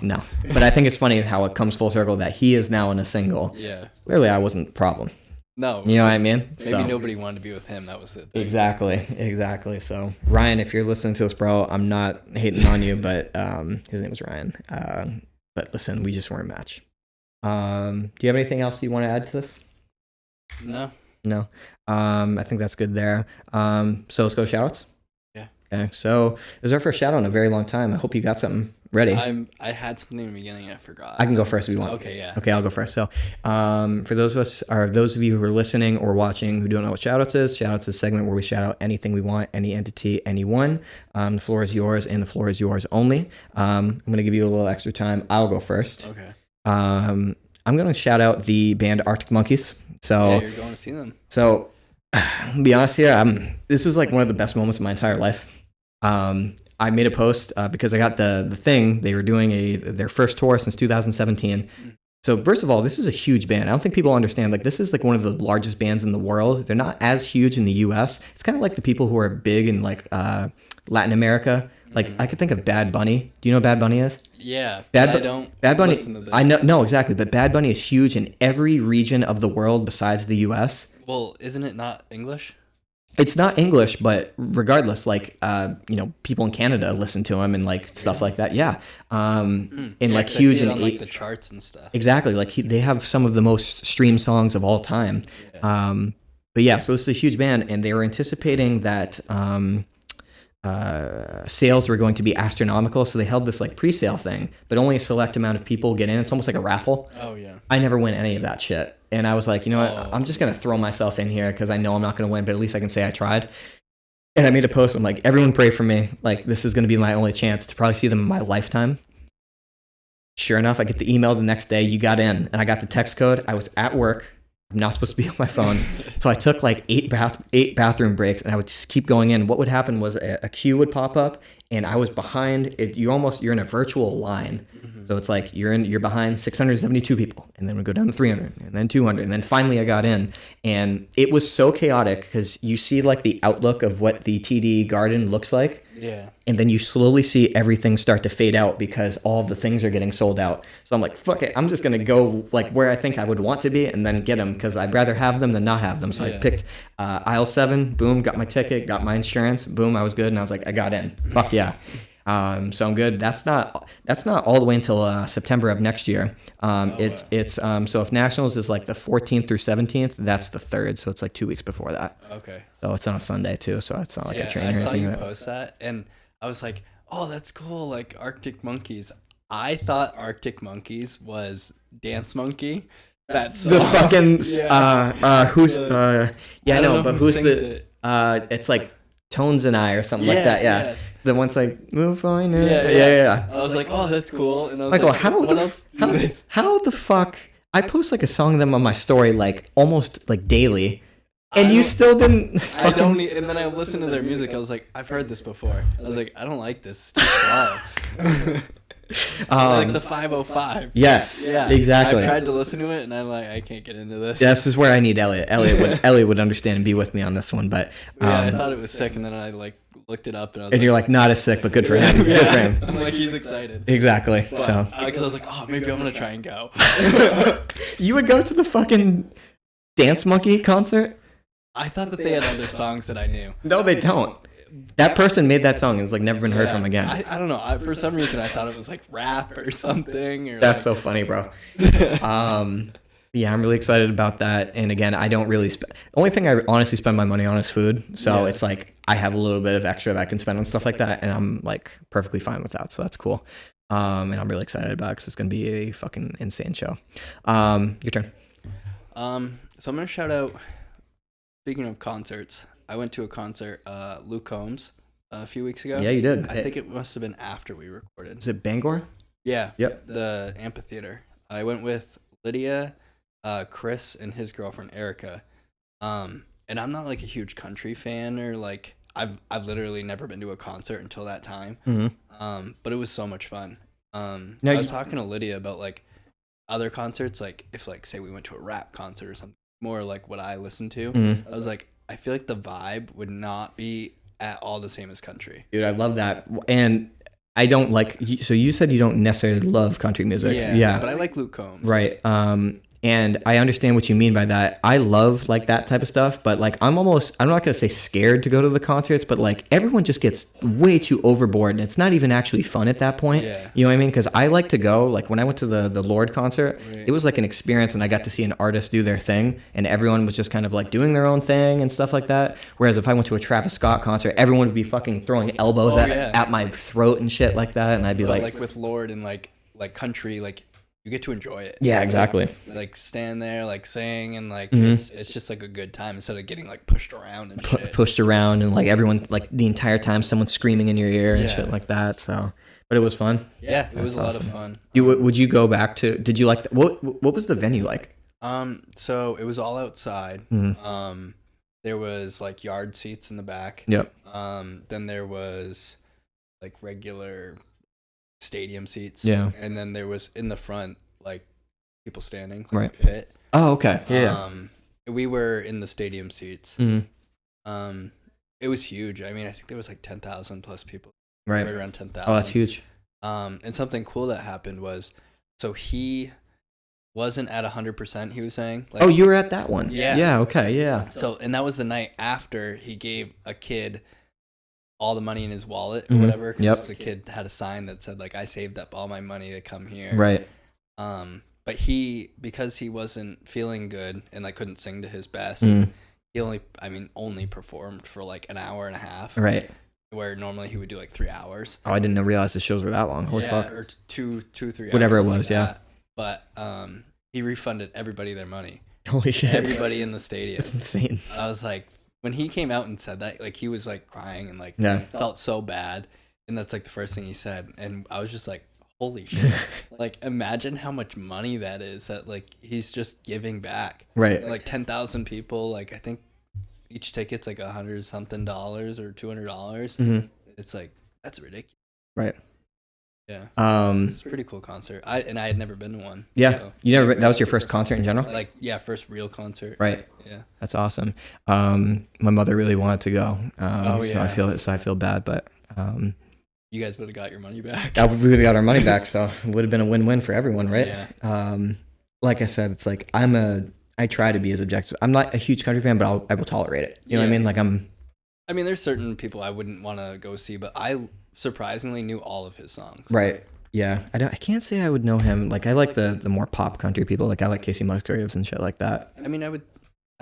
No. But I think it's funny how it comes full circle that he is now in a single. Yeah. Clearly, I wasn't the problem. No. You know what I mean? Maybe nobody wanted to be with him. That was it. Exactly. So Ryan, if you're listening to this, bro, I'm not hating on you, but his name was Ryan. But listen, we just weren't a match. Do you have anything else you want to add to this? No. I think that's good there. So let's go shoutouts. Yeah. Okay. So this is our first shout out in a very long time. I hope you got something ready. I had something in the beginning. I forgot. I can go first if you want. Okay. Yeah. Okay, I'll go first. So, for those of you who are listening or watching who don't know what shoutouts is a segment where we shout out anything we want, any entity, anyone. The floor is yours, and the floor is yours only. I'm gonna give you a little extra time. I'll go first. Okay. I'm gonna shout out the band Arctic Monkeys. So yeah, you're going to see them. So, to be honest here, this is like one of the best moments of my entire life. I made a post because I got the thing. They were doing their first tour since 2017. So first of all, this is a huge band. I don't think people understand. Like, this is like one of the largest bands in the world. They're not as huge in the U.S. It's kind of like the people who are big in like Latin America. Like, I could think of Bad Bunny. Do you know who Bad Bunny is? Yeah, Bad Bunny. Listen to this. I know, no, exactly. But Bad Bunny is huge in every region of the world besides the U.S. Well, isn't it not English? It's not English, but regardless, like, people in Canada listen to him and like stuff like that. Yeah. And like huge in like the charts and stuff. Exactly. Like they have some of the most streamed songs of all time. Yeah. But yeah, so this is a huge band, and they were anticipating that sales were going to be astronomical. So they held this like pre-sale thing, but only a select amount of people get in. It's almost like a raffle. Oh yeah. I never win any of that shit. And I was like, you know what? I'm just going to throw myself in here because I know I'm not going to win, but at least I can say I tried. And I made a post. I'm like, everyone pray for me. Like, this is going to be my only chance to probably see them in my lifetime. Sure enough, I get the email the next day. You got in. And I got the text code. I was at work. I'm not supposed to be on my phone. So I took like eight bathroom breaks, and I would just keep going in. What would happen was a queue would pop up, and I was behind it. You're in a virtual line. So it's like you're behind 672 people, and then we go down to 300, and then 200, and then finally I got in, and it was so chaotic because you see like the outlook of what the TD garden looks like. Yeah. And then you slowly see everything start to fade out because all of the things are getting sold out. So I'm like, fuck it. I'm just going to go like where I think I would want to be and then get them because I'd rather have them than not have them. So I picked aisle 7, boom, got my ticket, got my insurance, boom, I was good. And I was like, I got in. Fuck yeah. So I'm good. That's not all the way until September of next year. So if Nationals is like the 14th through 17th, that's the 3rd. So it's like 2 weeks before that. Okay. So it's on a Sunday too. So it's not like a train or anything. I saw you like post that, and I was like, oh, that's cool. Like Arctic Monkeys. I thought Arctic Monkeys was Dance Monkey. That's the fucking who's I know, but who's the it's like Tones and I or something like that. Yeah. Yes. The one's like move on. Yeah. I was like, oh, that's cool. And I was like, how the fuck? I post like a song of them on my story like almost like daily, and you still didn't. I don't. And then I listened to their music. I was like, I've heard this before. I was like, I don't like this. It's too slow. Like the 505. Yes. Yeah. Exactly. I've tried to listen to it, and I'm like, I can't get into this. Yeah, this is where I need Elliot. Elliot would understand and be with me on this one. But I thought it was sick, and then I like looked it up, and I was and you're like, not as sick, but good for him. Good for him. I'm like, he's excited. Exactly. But, so because I was like, oh, maybe I'm gonna try and go. You would go to the fucking Dance Monkey concert? I thought that they had other songs that I knew. No, they don't. That person made that song and it's like never been heard from again. I don't know. For some reason, I thought it was like rap or something. Or That's so funny, bro. Yeah, I'm really excited about that. And again, I don't really spend. Only thing I honestly spend my money on is food. So it's like I have a little bit of extra that I can spend on stuff like that, and I'm like perfectly fine with that. So that's cool. And I'm really excited about it because it's gonna be a fucking insane show. Your turn. So I'm gonna shout out. Speaking of concerts, I went to a concert, Luke Combs, a few weeks ago. Yeah, you did. I think it must have been after we recorded. Is it Bangor? Yeah. Yep. The amphitheater. I went with Lydia, Chris, and his girlfriend Erica. And I'm not like a huge country fan, or like I've literally never been to a concert until that time. Mm-hmm. But it was so much fun. I Now was talking to Lydia about like other concerts, like if like say we went to a rap concert or something, more like what I listen to. Mm-hmm. I was like, I feel like the vibe would not be at all the same as country. Dude, I love that. And I don't like, so you said you don't necessarily love country music. Yeah. But I like Luke Combs. Right. And I understand what you mean by that. I love like that type of stuff, but like I'm not going to say scared to go to the concerts, but like everyone just gets way too overboard and it's not even actually fun at that point. Yeah. You know what I mean? Because I like to go, like when I went to the Lord concert, it was like an experience and I got to see an artist do their thing and everyone was just kind of like doing their own thing and stuff like that. Whereas if I went to a Travis Scott concert, everyone would be fucking throwing elbows at my throat and shit like that. And I'd be like with Lord and like country, like you get to enjoy it. Yeah, exactly. Like stand there, like sing, and like it's just like a good time instead of getting like pushed around and shit. Pushed around and like everyone like the entire time someone's screaming in your ear and shit like that. So, but it was fun. Yeah, it was a lot of fun. Would you go back to? Did you like what was the venue like? So it was all outside. Mm-hmm. There was like yard seats in the back. Yep. Then there was like regular stadium seats. Yeah. And then there was in the front like people standing, like right. pit. Oh, okay. Yeah. We were in the stadium seats. Mm-hmm. It was huge. I mean, I think there was like 10,000 plus people. Right around 10,000. Oh, that's huge. And something cool that happened was, so he wasn't at 100%. He was saying. Like, oh, you were at that one. Yeah. Yeah. Okay. Yeah. So, and that was the night after he gave a kid all the money in his wallet or whatever. Because the kid had a sign that said like, I saved up all my money to come here. Right. But because he wasn't feeling good and like couldn't sing to his best, he only performed for like an hour and a half. Right. Where normally he would do like 3 hours. Oh, I didn't realize the shows were that long. Holy fuck. Or 2, 3 hours. Whatever it was, like But he refunded everybody their money. Holy shit. Everybody in the stadium. That's insane. I was like, when he came out and said that, like he was like crying and like felt so bad. And that's like the first thing he said. And I was just like, holy shit. Like imagine how much money that is that like he's just giving back. Right. Like 10,000 people, like I think each ticket's like $100 something or $200. It's like, that's ridiculous. Right. Yeah. It's a pretty cool concert. I had never been to one. Yeah. So. You never. That was your first concert in general. Like first real concert. Right. Yeah. That's awesome. My mother really wanted to go. So I feel bad, but you guys would have got your money back. We would have got our money back, so it would have been a win-win for everyone, right? Yeah. Like I said, it's like I try to be as objective. I'm not a huge country fan, but I will tolerate it. You know what I mean? Like I mean, there's certain people I wouldn't want to go see, but I surprisingly knew all of his songs. Right. Yeah. I can't say I would know him. Like I like the more pop country people. Like I like Casey Musgraves and shit like that. I mean, I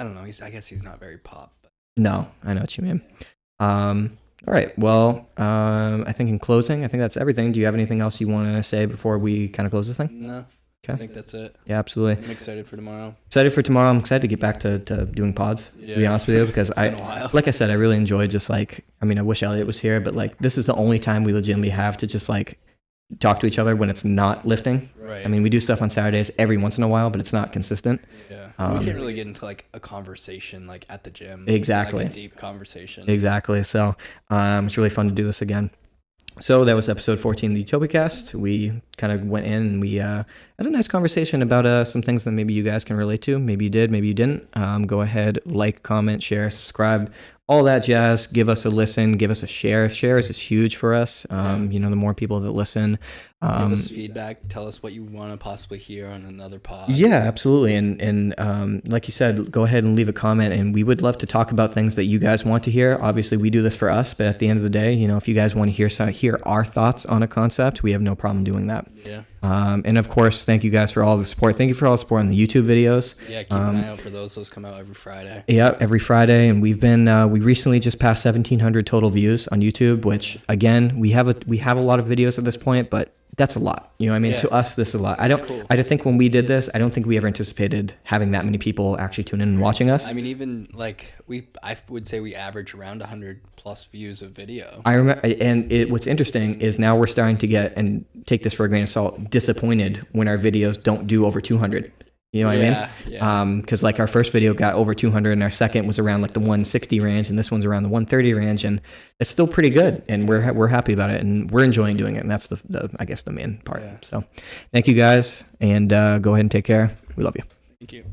don't know. I guess he's not very pop. But. No, I know what you mean. All right. Well, I think in closing, I think that's everything. Do you have anything else you want to say before we kind of close this thing? No. Okay. I think that's it. Yeah, absolutely. I'm excited for tomorrow. I'm excited to get back to doing pods, to be honest with you, because like I said, I really enjoy just like, I mean, I wish Elliot was here, but like, this is the only time we legitimately have to just like talk to each other when it's not lifting. Right. I mean, we do stuff on Saturdays every once in a while, but it's not consistent. Yeah. We can't really get into like a conversation like at the gym. Exactly. Like a deep conversation. Exactly. So it's really fun to do this again. So that was episode 14 of the Utopiacast. We kind of went in and we had a nice conversation about some things that maybe you guys can relate to. Maybe you did, maybe you didn't. Go ahead, like, comment, share, subscribe, all that jazz. Give us a listen, give us a share. Shares is huge for us. The more people that listen. Give us feedback. Tell us what you want to possibly hear on another pod. Yeah, absolutely. And like you said, go ahead and leave a comment. And we would love to talk about things that you guys want to hear. Obviously, we do this for us. But at the end of the day, if you guys want to hear our thoughts on a concept, we have no problem doing that. Yeah. And of course, thank you guys for all the support. Thank you for all the support on the YouTube videos. Yeah, keep an eye out for those. Those come out every Friday. Yeah, every Friday. And we've been we recently just passed 1,700 total views on YouTube, which again, we have a lot of videos at this point, but that's a lot. To us, this is a lot. I think when we did this, I don't think we ever anticipated having that many people actually tune in and watching us. I mean, even like I would say we average around 100 plus views of video. I remember, and what's interesting is now we're starting to get, and take this for a grain of salt, disappointed when our videos don't do over 200. You know what I mean? Yeah. Because like our first video got over 200 and our second was around like the 160 range and this one's around the 130 range, and it's still pretty good, and we're happy about it and we're enjoying doing it, and that's the I guess the main part. Yeah. So thank you guys, and go ahead and take care. We love you. Thank you.